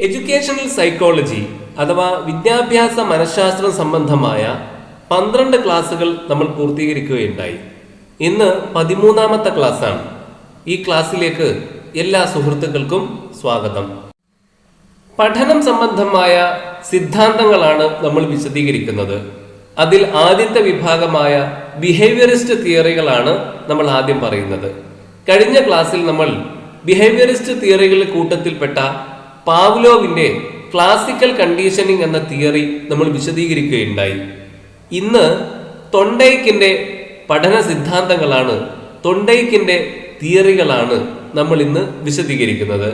Educational psychology അഥവാ വിദ്യാഭ്യാസ മനഃശാസ്ത്രം സംബന്ധമായ 12 ക്ലാസ്സുകൾ നമ്മൾ പൂർത്തീകരിക്കുകയുണ്ടായി. ഇന്ന് 13ാമത്തെ ക്ലാസ്സാണ്. ഈ ക്ലാസ്സിലേക്ക് എല്ലാ സുഹൃത്തുക്കൾക്കും സ്വാഗതം. പഠനം സംബന്ധമായ സിദ്ധാന്തങ്ങളാണ് നമ്മൾ വിശദീകരിക്കുന്നത്. അതിൽ ആദ്യത്തെ വിഭാഗമായ ബിഹേവിയറിസ്റ്റ് തിയറികളാണ് നമ്മൾ ആദ്യം പറയുന്നത്. കഴിഞ്ഞ ക്ലാസ്സിൽ നമ്മൾ ബിഹേവിയറിസ്റ്റ് തിയറികളുടെ കൂട്ടത്തിൽപ്പെട്ട പാവ്ലോവിന്റെ ക്ലാസിക്കൽ കണ്ടീഷനിങ് എന്ന തിയറി നമ്മൾ വിശദീകരിക്കുകയുണ്ടായി. ഇന്ന് തൊണ്ടൈക്കിന്റെ പഠന സിദ്ധാന്തങ്ങളാണ്, തൊണ്ടൈക്കിന്റെ തിയറികളാണ് നമ്മൾ ഇന്ന് വിശദീകരിക്കുന്നത്.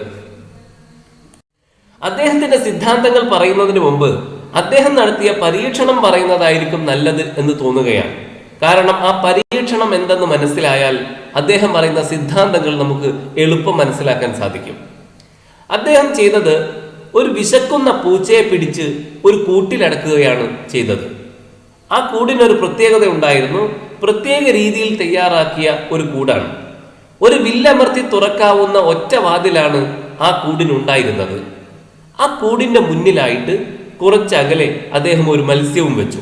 അദ്ദേഹത്തിന്റെ സിദ്ധാന്തങ്ങൾ പറയുന്നതിന് മുമ്പ് അദ്ദേഹം നടത്തിയ പരീക്ഷണം പറയുന്നതായിരിക്കും നല്ലത് എന്ന് തോന്നുകയാണ്. കാരണം ആ പരീക്ഷണം എന്തെന്ന് മനസ്സിലായാൽ അദ്ദേഹം പറയുന്ന സിദ്ധാന്തങ്ങൾ നമുക്ക് എളുപ്പം മനസ്സിലാക്കാൻ സാധിക്കും. അദ്ദേഹം ചെയ്തത് ഒരു വിശക്കുന്ന പൂച്ചയെ പിടിച്ച് ഒരു കൂട്ടിലടക്കുകയാണ് ചെയ്തത്. ആ കൂടിനൊരു പ്രത്യേകത ഉണ്ടായിരുന്നു. പ്രത്യേക രീതിയിൽ തയ്യാറാക്കിയ ഒരു കൂടാണ്. ഒരു വില്ലമർത്തി തുറക്കാവുന്ന ഒറ്റ വാതിലാണ് ആ കൂടിനുണ്ടായിരുന്നത്. ആ കൂടിന്റെ മുന്നിലായിട്ട് കുറച്ചകലെ അദ്ദേഹം ഒരു മത്സ്യവും വെച്ചു.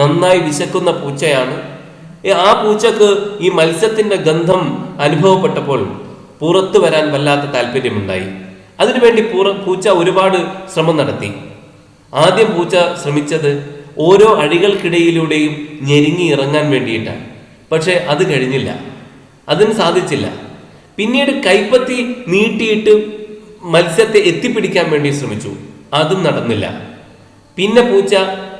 നന്നായി വിശക്കുന്ന പൂച്ചയാണ്. ആ പൂച്ചക്ക് ഈ മത്സ്യത്തിന്റെ ഗന്ധം അനുഭവപ്പെട്ടപ്പോൾ പുറത്തു വരാൻ വല്ലാത്ത താല്പര്യമുണ്ടായി. അതിനുവേണ്ടി പൂച്ച ഒരുപാട് ശ്രമം നടത്തി. ആദ്യം പൂച്ച ശ്രമിച്ചത് ഓരോ അഴികൾക്കിടയിലൂടെയും ഞെരുങ്ങി ഇറങ്ങാൻ വേണ്ടിയിട്ടാണ്. പക്ഷെ അത് കഴിഞ്ഞില്ല, അതിന് സാധിച്ചില്ല. പിന്നീട് കൈപ്പത്തി നീട്ടിയിട്ട് മത്സ്യത്തെ എത്തിപ്പിടിക്കാൻ വേണ്ടി ശ്രമിച്ചു, അതും നടന്നില്ല. പിന്നെ പൂച്ച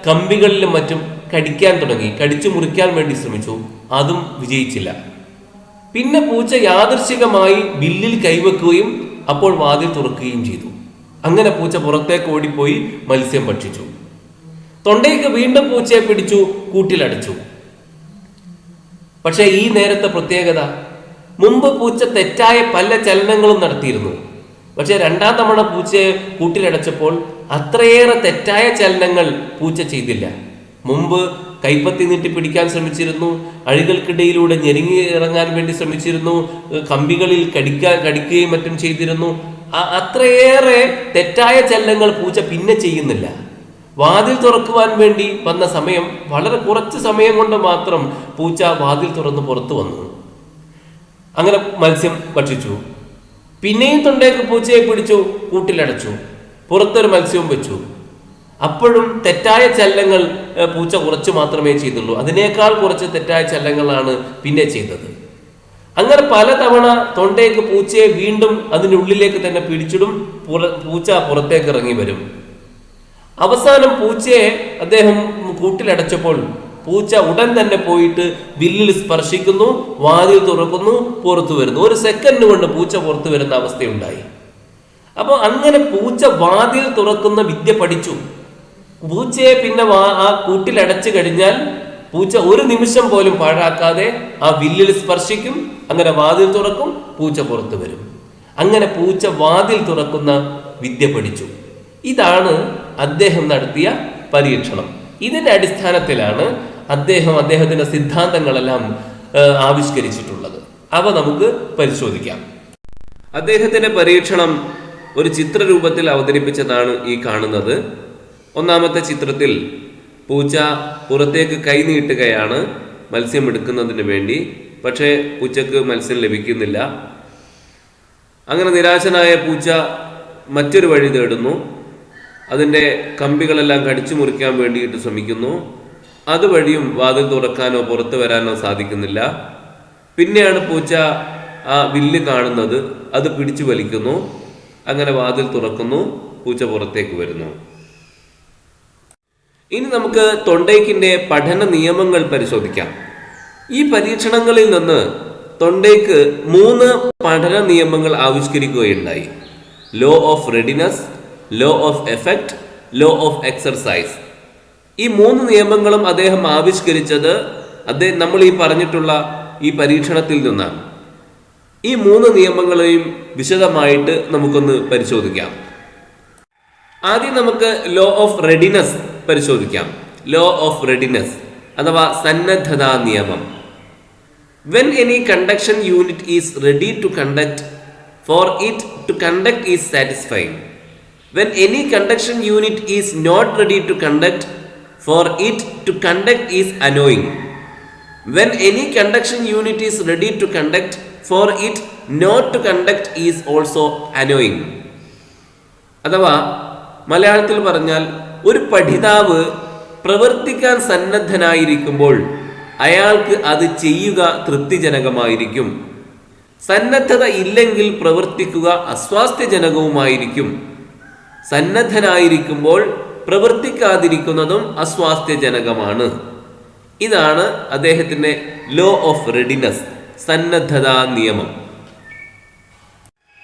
കമ്പികളിലും മറ്റും കടിക്കാൻ തുടങ്ങി, കടിച്ചു മുറിക്കാൻ വേണ്ടി ശ്രമിച്ചു, അതും വിജയിച്ചില്ല. പിന്നെ പൂച്ച യാദൃശ്ചികമായി ബില്ലിൽ കൈവെക്കുകയും അപ്പോൾ വാതിൽ തുറക്കുകയും ചെയ്തു. അങ്ങനെ പൂച്ച പുറത്തേക്ക് ഓടിപ്പോയി മത്സ്യം ഭക്ഷിച്ചു. തൊണ്ടയ്ക്ക് വീണ്ടും പൂച്ചയെ പിടിച്ചു കൂട്ടിലടച്ചു. പക്ഷെ ഈ നേരത്തെ പ്രത്യേകത, മുമ്പ് പൂച്ച തെറ്റായ പല ചലനങ്ങളും നടത്തിയിരുന്നു. പക്ഷെ രണ്ടാം തവണ പൂച്ചയെ കൂട്ടിലടച്ചപ്പോൾ അത്രയേറെ തെറ്റായ ചലനങ്ങൾ പൂച്ച ചെയ്തില്ല. മുമ്പ് കൈപ്പത്തി നീട്ടി പിടിക്കാൻ ശ്രമിച്ചിരുന്നു, അഴികൾക്കിടയിലൂടെ ഞെരുങ്ങി ഇറങ്ങാൻ വേണ്ടി ശ്രമിച്ചിരുന്നു, കമ്പികളിൽ കടിക്കുകയും മറ്റും ചെയ്തിരുന്നു. അത്രയേറെ തെറ്റായ ചലനങ്ങൾ പൂച്ച പിന്നെ ചെയ്യുന്നില്ല. വാതിൽ തുറക്കുവാൻ വേണ്ടി വന്ന സമയം, വളരെ കുറച്ച് സമയം കൊണ്ട് മാത്രം പൂച്ച വാതിൽ തുറന്ന് പുറത്തു വന്നു. അങ്ങനെ മത്സ്യം ഭക്ഷിച്ചു. പിന്നെയും തൊണ്ടേക്ക് പൂച്ചയെ പിടിച്ചു കൂട്ടിലടച്ചു, പുറത്തൊരു മത്സ്യവും വെച്ചു. അപ്പോഴും തെറ്റായ ചലനങ്ങൾ പൂച്ച കുറച്ച് മാത്രമേ ചെയ്തുള്ളൂ. അതിനേക്കാൾ കുറച്ച് തെറ്റായ ചലനങ്ങളാണ് പിന്നെ ചെയ്തത്. അങ്ങനെ പലതവണ തൊണ്ടേക്ക് പൂച്ചയെ വീണ്ടും അതിനുള്ളിലേക്ക് തന്നെ പിടിച്ചിടും, പൂച്ച പുറത്തേക്ക് ഇറങ്ങി വരും. അവസാനം പൂച്ചയെ അദ്ദേഹം കൂട്ടിലടച്ചപ്പോൾ പൂച്ച ഉടൻ തന്നെ പോയിട്ട് വില്ലിൽ സ്പർശിക്കുന്നു, വാതിൽ തുറക്കുന്നു, പുറത്തു വരുന്നു. ഒരു സെക്കൻഡ് കൊണ്ട് പൂച്ച പുറത്തു വരുന്ന അവസ്ഥയുണ്ടായി. അപ്പോൾ അങ്ങനെ പൂച്ച വാതിൽ തുറക്കുന്ന വിദ്യ പഠിച്ചു. പൂച്ചയെ പിന്നെ ആ കൂട്ടിലടച്ചു കഴിഞ്ഞാൽ പൂച്ച ഒരു നിമിഷം പോലും പാഴാക്കാതെ ആ വില്ലിൽ സ്പർശിക്കും, അങ്ങനെ വാതിൽ തുറക്കും, പൂച്ച പുറത്തു വരും. അങ്ങനെ പൂച്ച വാതിൽ തുറക്കുന്ന വിദ്യ പഠിച്ചു. ഇതാണ് അദ്ദേഹം നടത്തിയ പരീക്ഷണം. ഇതിന്റെ അടിസ്ഥാനത്തിലാണ് അദ്ദേഹത്തിന്റെ സിദ്ധാന്തങ്ങളെല്ലാം ആവിഷ്കരിച്ചിട്ടുള്ളത്. അവ നമുക്ക് പരിശോധിക്കാം. അദ്ദേഹത്തിന്റെ പരീക്ഷണം ഒരു ചിത്രരൂപത്തിൽ അവതരിപ്പിച്ചതാണ് ഈ കാണുന്നത്. ഒന്നാമത്തെ ചിത്രത്തിൽ പൂച്ച പുറത്തേക്ക് കൈ നീട്ടുകയാണ് മത്സ്യം എടുക്കുന്നതിന് വേണ്ടി. പക്ഷേ പൂച്ചക്ക് മത്സ്യം ലഭിക്കുന്നില്ല. അങ്ങനെ നിരാശനായ പൂച്ച മറ്റൊരു വഴി തേടുന്നു. അതിൻ്റെ കമ്പികളെല്ലാം കടിച്ചു മുറിക്കാൻ വേണ്ടിയിട്ട് ശ്രമിക്കുന്നു. അതുവഴിയും വാതിൽ തുറക്കാനോ പുറത്തു വരാനോ സാധിക്കുന്നില്ല. പിന്നെയാണ് പൂച്ച ആ വില്ല് കാണുന്നത്, അത് പിടിച്ചു വലിക്കുന്നു. അങ്ങനെ വാതിൽ തുറക്കുന്നു, പൂച്ച പുറത്തേക്ക് വരുന്നു. ഇനി നമുക്ക് തൊണ്ടൈക്കിന്റെ പഠന നിയമങ്ങൾ പരിശോധിക്കാം. ഈ പരീക്ഷണങ്ങളിൽ നിന്ന് തൊണ്ടൈക്ക് 3 പഠന നിയമങ്ങൾ ആവിഷ്കരിക്കുകയുണ്ടായി. Law of readiness, law of effect, law of exercise. ഈ 3 നിയമങ്ങളും അദ്ദേഹം ആവിഷ്കരിച്ചത് നമ്മൾ ഈ പറഞ്ഞിട്ടുള്ള ഈ പരീക്ഷണത്തിൽ നിന്നാണ്. ഈ 3 നിയമങ്ങളെയും വിശദമായിട്ട് നമുക്കൊന്ന് പരിശോധിക്കാം. ആദ്യം നമുക്ക് ലോ ഓഫ് റെഡിനെസ് പരിശോധിക്കാം. ലോ ഓഫ് റെഡിനെസ് അഥവാ സന്നദ്ധതാ നിയമം. When any conduction unit is ready to conduct, for it to conduct is satisfying. When any conduction unit is not ready to conduct, for it to conduct is annoying. When any conduction unit is ready to conduct, for it not to conduct is also annoying. അഥവാ മലയാളത്തിൽ പറഞ്ഞാൽ ഒരു പഠിതാവ് പ്രവർത്തിക്കാൻ സന്നദ്ധനായിരിക്കുമ്പോൾ അയാൾക്ക് അത് ചെയ്യുക തൃപ്തിജനകമായിരിക്കും. സന്നദ്ധത ഇല്ലെങ്കിൽ പ്രവർത്തിക്കുക അസ്വാസ്ഥ്യജനകവുമായിരിക്കും. സന്നദ്ധനായിരിക്കുമ്പോൾ പ്രവർത്തിക്കാതിരിക്കുന്നതും അസ്വാസ്ഥ്യജനകമാണ്. ഇതാണ് അദ്ദേഹത്തിൻ്റെ ലോ ഓഫ് റെഡിനെസ്, സന്നദ്ധതാ നിയമം.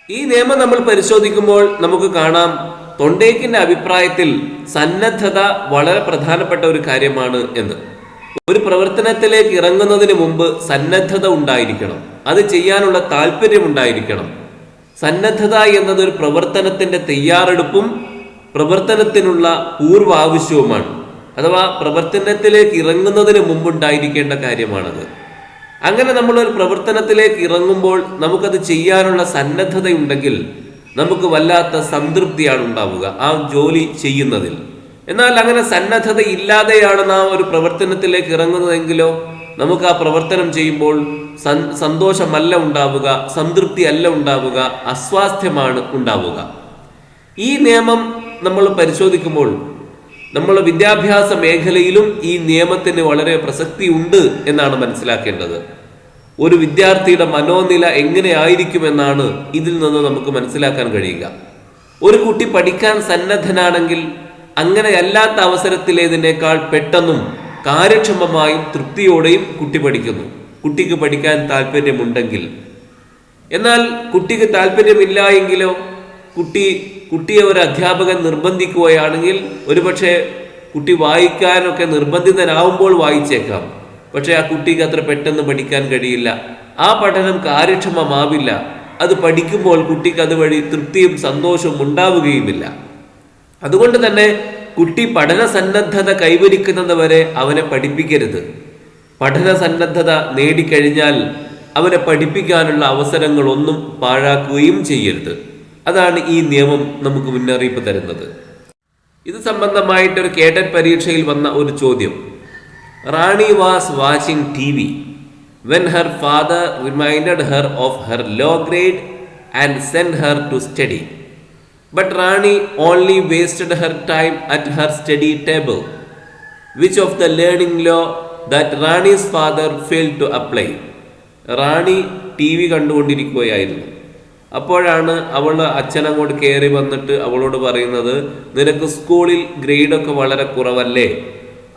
ഈ നിയമം നമ്മൾ പരിശോധിക്കുമ്പോൾ നമുക്ക് കാണാം, തൊണ്ടേക്കിൻ്റെ അഭിപ്രായത്തിൽ സന്നദ്ധത വളരെ പ്രധാനപ്പെട്ട ഒരു കാര്യമാണ് എന്ന്. ഒരു പ്രവർത്തനത്തിലേക്ക് ഇറങ്ങുന്നതിന് മുമ്പ് സന്നദ്ധത ഉണ്ടായിരിക്കണം, അത് ചെയ്യാനുള്ള താല്പര്യം ഉണ്ടായിരിക്കണം. സന്നദ്ധത എന്നത് ഒരു പ്രവർത്തനത്തിൻ്റെ തയ്യാറെടുപ്പും പ്രവർത്തനത്തിനുള്ള പൂർവാവശ്യവുമാണ്. അഥവാ പ്രവർത്തനത്തിലേക്ക് ഇറങ്ങുന്നതിന് മുമ്പുണ്ടായിരിക്കേണ്ട കാര്യമാണത്. അങ്ങനെ നമ്മളൊരു പ്രവർത്തനത്തിലേക്ക് ഇറങ്ങുമ്പോൾ നമുക്കത് ചെയ്യാനുള്ള സന്നദ്ധതയുണ്ടെങ്കിൽ നമുക്ക് വല്ലാത്ത സംതൃപ്തിയാണ് ഉണ്ടാവുക ആ ജോലി ചെയ്യുന്നതിൽ. എന്നാൽ അങ്ങനെ സന്നദ്ധത ഇല്ലാതെയാണ് നാം ഒരു പ്രവർത്തനത്തിലേക്ക് ഇറങ്ങുന്നതെങ്കിലോ നമുക്ക് ആ പ്രവർത്തനം ചെയ്യുമ്പോൾ സന്തോഷമല്ല ഉണ്ടാവുക, സംതൃപ്തി അല്ല ഉണ്ടാവുക, അസ്വാസ്ഥ്യമാണ് ഉണ്ടാവുക. ഈ നിയമം നമ്മൾ പരിശോധിക്കുമ്പോൾ നമ്മൾ വിദ്യാഭ്യാസ മേഖലയിലും ഈ നിയമത്തിന് വളരെ പ്രസക്തി ഉണ്ട് എന്നാണ് മനസ്സിലാക്കേണ്ടത്. ഒരു വിദ്യാർത്ഥിയുടെ മനോനില എങ്ങനെയായിരിക്കുമെന്നാണ് ഇതിൽ നിന്ന് നമുക്ക് മനസ്സിലാക്കാൻ കഴിയുക. ഒരു കുട്ടി പഠിക്കാൻ സന്നദ്ധനാണെങ്കിൽ അങ്ങനെയല്ലാത്ത അവസരത്തിലേതിനേക്കാൾ പെട്ടെന്നും കാര്യക്ഷമമായും തൃപ്തിയോടെയും കുട്ടി പഠിക്കുന്നു, കുട്ടിക്ക് പഠിക്കാൻ താല്പര്യമുണ്ടെങ്കിൽ. എന്നാൽ കുട്ടിക്ക് താല്പര്യമില്ല എങ്കിലോ, കുട്ടിയെ ഒരു അധ്യാപകൻ നിർബന്ധിക്കുകയാണെങ്കിൽ ഒരുപക്ഷെ കുട്ടി വായിക്കാനൊക്കെ നിർബന്ധിതനാവുമ്പോൾ വായിച്ചേക്കാം, പക്ഷെ ആ കുട്ടിക്ക് അത്ര പെട്ടെന്ന് പഠിക്കാൻ കഴിയില്ല. ആ പഠനം കാര്യക്ഷമമാവില്ല. അത് പഠിക്കുമ്പോൾ കുട്ടിക്ക് അതുവഴി തൃപ്തിയും സന്തോഷവും ഉണ്ടാവുകയുമില്ല. അതുകൊണ്ട് തന്നെ കുട്ടി പഠന സന്നദ്ധത കൈവരിക്കുന്നത് വരെ അവനെ പഠിപ്പിക്കരുത്. പഠന സന്നദ്ധത നേടിക്കഴിഞ്ഞാൽ അവനെ പഠിപ്പിക്കാനുള്ള അവസരങ്ങളൊന്നും പാഴാക്കുകയും ചെയ്യരുത്. അതാണ് ഈ നിയമം നമുക്ക് മുന്നറിയിപ്പ് തരുന്നത്. ഇത് സംബന്ധമായിട്ടൊരു കേഡറ്റ് പരീക്ഷയിൽ വന്ന ഒരു ചോദ്യം. Rani was watching TV when her father reminded her of her low grade and sent her to study. But Rani only wasted her time at her study table. Which of the learning law that Rani's father failed to apply? Rani TV കണ്ടുകൊണ്ടിരിക്കുകയായിരുന്നു. അപ്പോഴാണ് അച്ഛനങ്ങോട്ട് കയറി വന്നിട്ട് അവളോട് പറയുന്നത്, നിനക്ക് സ്കൂളിൽ ഗ്രേഡൊക്കെ വളരെ കുറവല്ലേ,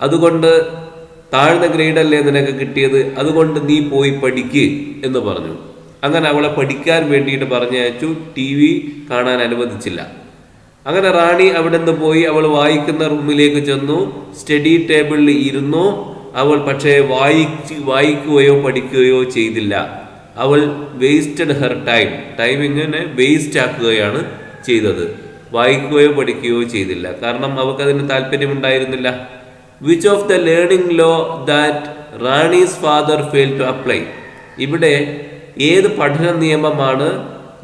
അതുകൊണ്ട് താഴ്ന്ന ഗ്രേഡല്ലേ നിനക്ക് കിട്ടിയത്, അതുകൊണ്ട് നീ പോയി പഠിക്ക് എന്ന് പറഞ്ഞു. അങ്ങനെ അവളെ പഠിക്കാൻ വേണ്ടിയിട്ട് പറഞ്ഞയച്ചു. TV കാണാൻ അനുവദിച്ചില്ല. അങ്ങനെ റാണി അവിടെ നിന്ന് പോയി അവൾ വായിക്കുന്ന റൂമിലേക്ക് ചെന്നു, സ്റ്റഡി ടേബിളിൽ ഇരുന്നു. അവൾ പക്ഷേ വായിക്കുകയോ പഠിക്കുകയോ ചെയ്തില്ല. അവൾ വേസ്റ്റഡ് ഹെർ ടൈം ഇങ്ങനെ വേസ്റ്റ് ആക്കുകയാണ് ചെയ്തത്. വായിക്കുകയോ പഠിക്കുകയോ ചെയ്തില്ല, കാരണം അവൾക്കതിന് താല്പര്യമുണ്ടായിരുന്നില്ല. Which of the learning law that Rani's father fail to apply? ഇവിടെ ഏത് പഠന നിയമമാണ്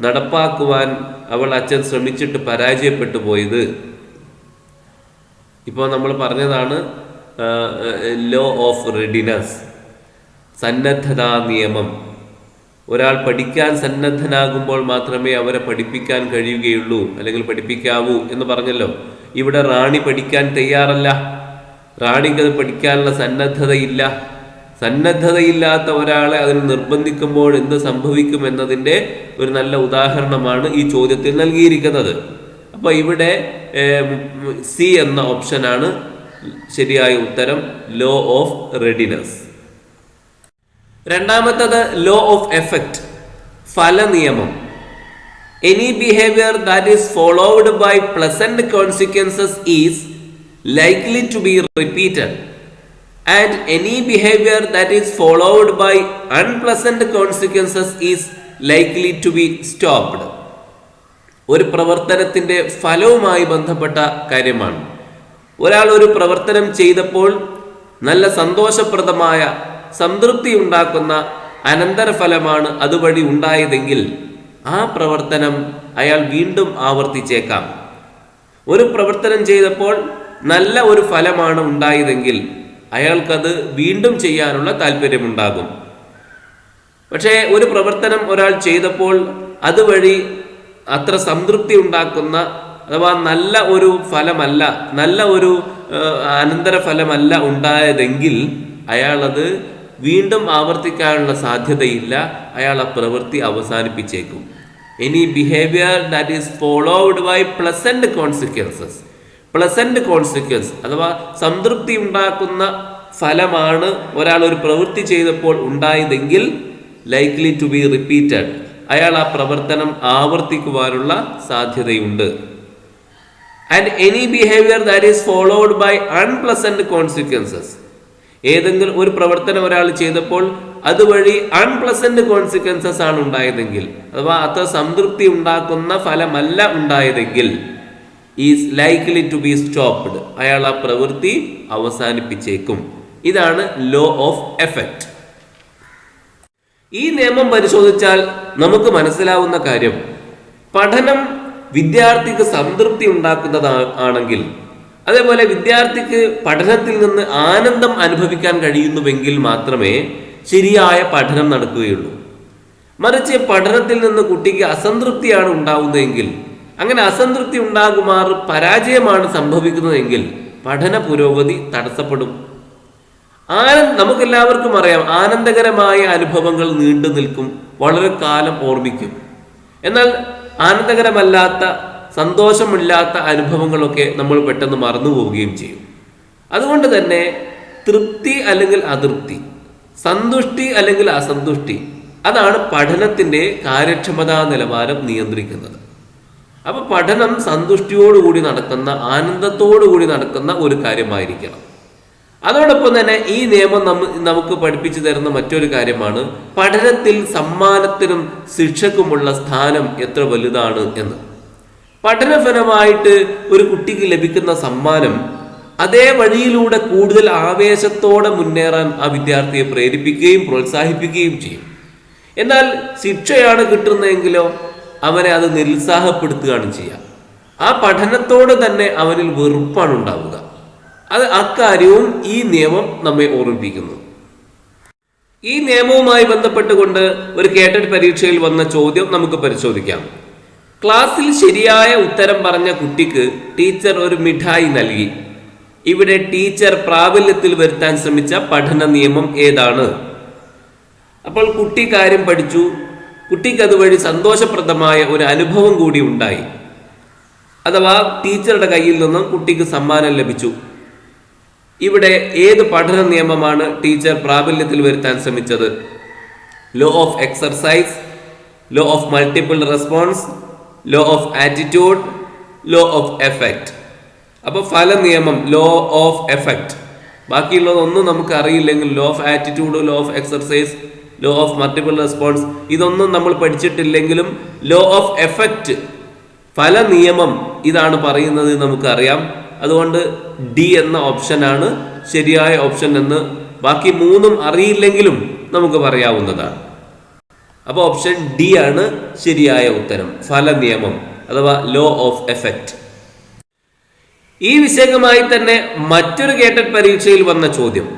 നടപ്പാക്കുവാൻ അച്ഛൻ ശ്രമിച്ചിട്ട് പരാജയപ്പെട്ടു പോയത്? ഇപ്പോൾ നമ്മൾ പറഞ്ഞതാണ് ലോ ഓഫ് റെഡിനെസ്, സന്നദ്ധതാ നിയമം. ഒരാൾ പഠിക്കാൻ സന്നദ്ധനാകുമ്പോൾ മാത്രമേ അവരെ പഠിപ്പിക്കാൻ കഴിയുകയുള്ളൂ, അല്ലെങ്കിൽ പഠിപ്പിക്കാവൂ എന്ന് പറഞ്ഞല്ലോ. ഇവിടെ റാണി പഠിക്കാൻ തയ്യാറല്ല. റാണിക്ക് അത് പഠിക്കാനുള്ള സന്നദ്ധതയില്ല. സന്നദ്ധതയില്ലാത്ത ഒരാളെ അതിന് നിർബന്ധിക്കുമ്പോൾ എന്ത് സംഭവിക്കും എന്നതിൻ്റെ ഒരു നല്ല ഉദാഹരണമാണ് ഈ ചോദ്യത്തിൽ നൽകിയിരിക്കുന്നത്. അപ്പോൾ ഇവിടെ C എന്ന ഓപ്ഷനാണ് ശരിയായ ഉത്തരം, ലോ ഓഫ് റെഡിനെസ്. രണ്ടാമത്തത് ലോ ഓഫ് എഫക്റ്റ്, ഫല നിയമം. Any behaviour that is followed by pleasant consequences is likely to be repeated, and any behavior that is followed by unpleasant consequences is likely to be stopped. ഒരു പ്രവർത്തനത്തിൻ്റെ ഫലവുമായി ബന്ധപ്പെട്ട കാര്യമാണ്. ഒരാൾ ഒരു പ്രവർത്തനം ചെയ്തപ്പോൾ നല്ല സന്തോഷപ്രദമായ സംതൃപ്തി ഉണ്ടാക്കുന്ന അനന്തരഫലമാണ് അതുവഴി ഉണ്ടായതെങ്കിൽ ആ പ്രവർത്തനം അയാൾ വീണ്ടും ആവർത്തിച്ചേക്കാം. ഒരു പ്രവർത്തനം ചെയ്തപ്പോൾ നല്ല ഒരു ഫലമാണ് ഉണ്ടായതെങ്കിൽ അയാൾക്കത് വീണ്ടും ചെയ്യാനുള്ള താല്പര്യമുണ്ടാകും. പക്ഷേ ഒരു പ്രവർത്തനം ഒരാൾ ചെയ്തപ്പോൾ അതുവഴി അത്ര സംതൃപ്തി ഉണ്ടാക്കുന്ന അഥവാ നല്ല ഒരു ഫലമല്ല, നല്ല ഒരു അനന്തരഫലമല്ല ഉണ്ടായതെങ്കിൽ അയാളത് വീണ്ടും ആവർത്തിക്കാനുള്ള സാധ്യതയില്ല. അയാൾ ആ പ്രവൃത്തി അവസാനിപ്പിച്ചേക്കും. Any behaviour that is followed by pleasant consequences, pleasant consequence അഥവാ സംതൃപ്തി ഉണ്ടാക്കുന്ന ഫലമാണ് ഒരാൾ ഒരു പ്രവൃത്തി ചെയ്തപ്പോൾ ഉണ്ടായതെങ്കിൽ ലൈക്ലി ടു ബി റിപ്പീറ്റഡ്, അയാൾ ആ പ്രവർത്തനം ആവർത്തിക്കുവാനുള്ള സാധ്യതയുണ്ട്. And any behaviour that is followed by unpleasant consequences, ഏതെങ്കിലും ഒരു പ്രവർത്തനം ഒരാൾ ചെയ്തപ്പോൾ അതുവഴി അൺപ്ലസന്റ് കോൺസിക്വൻസസ് ആണ് ഉണ്ടായതെങ്കിൽ അഥവാ അത്ര സംതൃപ്തി ഉണ്ടാക്കുന്ന ഫലമല്ല ഉണ്ടായതെങ്കിൽ is likely to be stopped, അയാൾ ആ പ്രവൃത്തി അവസാനിപ്പിച്ചേക്കും. ഇതാണ് ലോ ഓഫ് എഫക്റ്റ്. ഈ നിയമം പരിശോധിച്ചാൽ നമുക്ക് മനസ്സിലാവുന്ന കാര്യം, പഠനം വിദ്യാർത്ഥിക്ക് സംതൃപ്തി ഉണ്ടാക്കുന്നതാണെങ്കിൽ, അതേപോലെ വിദ്യാർത്ഥിക്ക് പഠനത്തിൽ നിന്ന് ആനന്ദം അനുഭവിക്കാൻ കഴിയുന്നുവെങ്കിൽ മാത്രമേ ശരിയായ പഠനം നടക്കുകയുള്ളൂ. മറിച്ച് പഠനത്തിൽ നിന്ന് കുട്ടിക്ക് അസംതൃപ്തിയാണ് ഉണ്ടാവുന്നതെങ്കിൽ, അങ്ങനെ അസംതൃപ്തി ഉണ്ടാകുമാറ് പരാജയമാണ് സംഭവിക്കുന്നതെങ്കിൽ പഠന പുരോഗതി തടസ്സപ്പെടും. നമുക്കെല്ലാവർക്കും അറിയാം, ആനന്ദകരമായ അനുഭവങ്ങൾ നീണ്ടു നിൽക്കും, വളരെ കാലം ഓർമ്മിക്കും. എന്നാൽ ആനന്ദകരമല്ലാത്ത, സന്തോഷമില്ലാത്ത അനുഭവങ്ങളൊക്കെ നമ്മൾ പെട്ടെന്ന് മറന്നു പോവുകയും ചെയ്യും. അതുകൊണ്ട് തന്നെ തൃപ്തി അല്ലെങ്കിൽ അതൃപ്തി, സന്തുഷ്ടി അല്ലെങ്കിൽ അസന്തുഷ്ടി, അതാണ് പഠനത്തിൻ്റെ കാര്യക്ഷമതാ നിലവാരം നിയന്ത്രിക്കുന്നത്. അപ്പൊ പഠനം സന്തുഷ്ടിയോടുകൂടി നടക്കുന്ന, ആനന്ദത്തോടുകൂടി നടക്കുന്ന ഒരു കാര്യമായിരിക്കണം. അതോടൊപ്പം തന്നെ ഈ നിയമം നമുക്ക് പഠിപ്പിച്ചു തരുന്ന മറ്റൊരു കാര്യമാണ് പഠനത്തിൽ സമ്മാനത്തിനും ശിക്ഷക്കുമുള്ള സ്ഥാനം എത്ര വലുതാണ് എന്ന്. പഠനഫലമായിട്ട് ഒരു കുട്ടിക്ക് ലഭിക്കുന്ന സമ്മാനം അതേ വഴിയിലൂടെ കൂടുതൽ ആവേശത്തോടെ മുന്നേറാൻ ആ വിദ്യാർത്ഥിയെ പ്രേരിപ്പിക്കുകയും പ്രോത്സാഹിപ്പിക്കുകയും ചെയ്യും. എന്നാൽ ശിക്ഷയാണ് കിട്ടുന്നതെങ്കിലോ അവനെ അത് നിരുത്സാഹപ്പെടുത്തുകയാണ് ചെയ്യുക. ആ പഠനത്തോട് തന്നെ അവനിൽ വെറുപ്പാണ് ഉണ്ടാവുക. അക്കാര്യവും ഈ നിയമം നമ്മെ ഓർമ്മിപ്പിക്കുന്നു. ഈ നിയമവുമായി ബന്ധപ്പെട്ടുകൊണ്ട് ഒരു കേട്ടറ്റ് പരീക്ഷയിൽ വന്ന ചോദ്യം നമുക്ക് പരിശോധിക്കാം. ക്ലാസ്സിൽ ശരിയായ ഉത്തരം പറഞ്ഞ കുട്ടിക്ക് ടീച്ചർ ഒരു മിഠായി നൽകി. ഇവിടെ ടീച്ചർ പ്രാബല്യത്തിൽ വരുത്താൻ ശ്രമിച്ച പഠന നിയമം ഏതാണ്? അപ്പോൾ കുട്ടി കാര്യം പഠിച്ചു, കുട്ടിക്ക് അതുവഴി സന്തോഷപ്രദമായ ഒരു അനുഭവം കൂടി ഉണ്ടായി. അഥവാ ടീച്ചറുടെ കയ്യിൽ നിന്നും കുട്ടിക്ക് സമ്മാനം ലഭിച്ചു. ഇവിടെ ഏത് പഠന നിയമമാണ് ടീച്ചർ പ്രാബല്യത്തിൽ വരുത്താൻ ശ്രമിച്ചത്? Law of exercise, law of multiple response, law of attitude, law of effect. അപ്പോൾ ഫല നിയമം, ലോ ഓഫ് എഫക്റ്റ്. ബാക്കിയുള്ളതൊന്നും നമുക്ക് അറിയില്ലെങ്കിൽ law of attitude, law of exercise, law of multiple response, ഇതൊന്നും നമ്മൾ പഠിച്ചിട്ടില്ലെങ്കിലും ലോ ഓഫ് എഫക്റ്റ്, ഫല നിയമം, ഇതാണ് പറയുന്നത് നമുക്കറിയാം. അതുകൊണ്ട് ഡി എന്ന ഓപ്ഷനാണ് ശരിയായ ഓപ്ഷൻ എന്ന് ബാക്കി മൂന്നും അറിയില്ലെങ്കിലും നമുക്ക് പറയാവുന്നതാണ്. അപ്പോൾ ഓപ്ഷൻ ഡി ആണ് ശരിയായ ഉത്തരം, ഫല നിയമം അഥവാ ലോ ഓഫ് എഫക്റ്റ്. ഈ വിഷയവുമായി തന്നെ മറ്റൊരു കേട്ടറ്റ് പരീക്ഷയിൽ വന്ന ചോദ്യം,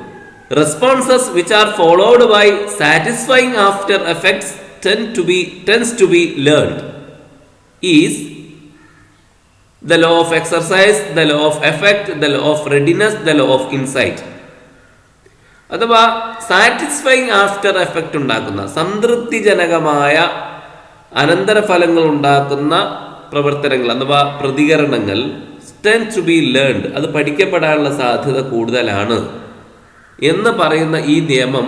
responses which are followed by satisfying after effects tends to be learned is the law of exercise, the law of effect, the law of readiness, the law of insight. അഥവാ satisfying after effect ഉണ്ടാക്കുന്ന, സംതൃപ്തിജനകമായ അനന്തരഫലങ്ങൾ ഉണ്ടാക്കുന്ന പ്രവർത്തനങ്ങൾ അഥവാ പ്രതികരണങ്ങൾ tends to be learned, അത് പഠിക്കപ്പെടാനുള്ള സാധ്യത കൂടുതലാണ് എന്ന് പറയുന്ന ഈ നിയമം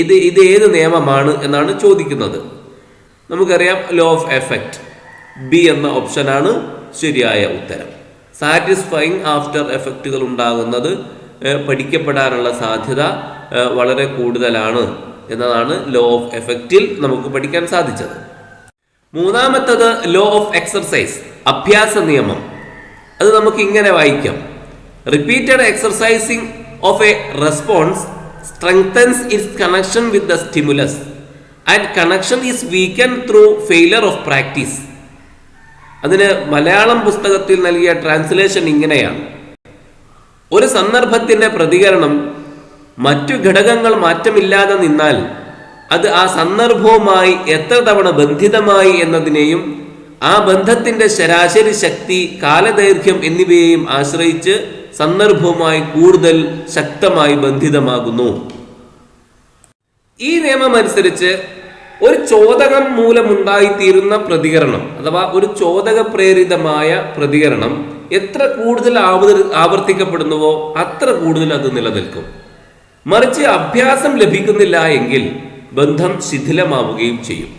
ഇത് ഏത് നിയമമാണ് എന്നാണ് ചോദിക്കുന്നത്. നമുക്കറിയാം ലോ ഓഫ് എഫക്റ്റ്, ബി എന്ന ഓപ്ഷനാണ് ശരിയായ ഉത്തരം. സാറ്റിസ്ഫൈങ് ആഫ്റ്റർ എഫക്റ്റുകൾ ഉണ്ടാകുന്നത് പഠിക്കപ്പെടാനുള്ള സാധ്യത വളരെ കൂടുതലാണ് എന്നതാണ് ലോ ഓഫ് എഫക്റ്റിൽ നമുക്ക് പഠിക്കാൻ സാധിച്ചത്. മൂന്നാമത്തത് ലോ ഓഫ് എക്സർസൈസ്, അഭ്യാസ നിയമം. അത് നമുക്ക് ഇങ്ങനെ വായിക്കാം: repeated exercising of a response strengthens its connection with the stimulus and connection is weakened through failure of practice. അതിന് മലയാളം പുസ്തകത്തിൽ നൽകിയ ട്രാൻസ്ലേഷൻ ഇങ്ങനെയാണ്: ഒരു സന്ദർഭത്തിന്റെ പ്രതികരണം മറ്റു ഘടകങ്ങൾ മാറ്റമില്ലാതെ നിന്നാൽ അത് ആ സന്ദർഭവുമായി എത്ര തവണ ബന്ധിതമായി എന്നതിനെയും ആ ബന്ധത്തിന്റെ ശരാശരി ശക്തി, കാലദൈർഘ്യം എന്നിവയെയും ആശ്രയിച്ച് സന്ദർഭവുമായി കൂടുതൽ ശക്തമായി ബന്ധിതമാകുന്നു. ഈ നിയമം അനുസരിച്ച് ഒരു ചോദകം മൂലമുണ്ടായിത്തീരുന്ന പ്രതികരണം അഥവാ ഒരു ചോദക പ്രേരിതമായ പ്രതികരണം എത്ര കൂടുതൽ ആവർത്തിക്കപ്പെടുന്നുവോ അത്ര കൂടുതൽ അത് നിലനിൽക്കും. മറിച്ച് അഭ്യാസം ലഭിക്കുന്നില്ല എങ്കിൽ ബന്ധം ശിഥിലമാവുകയും ചെയ്യും.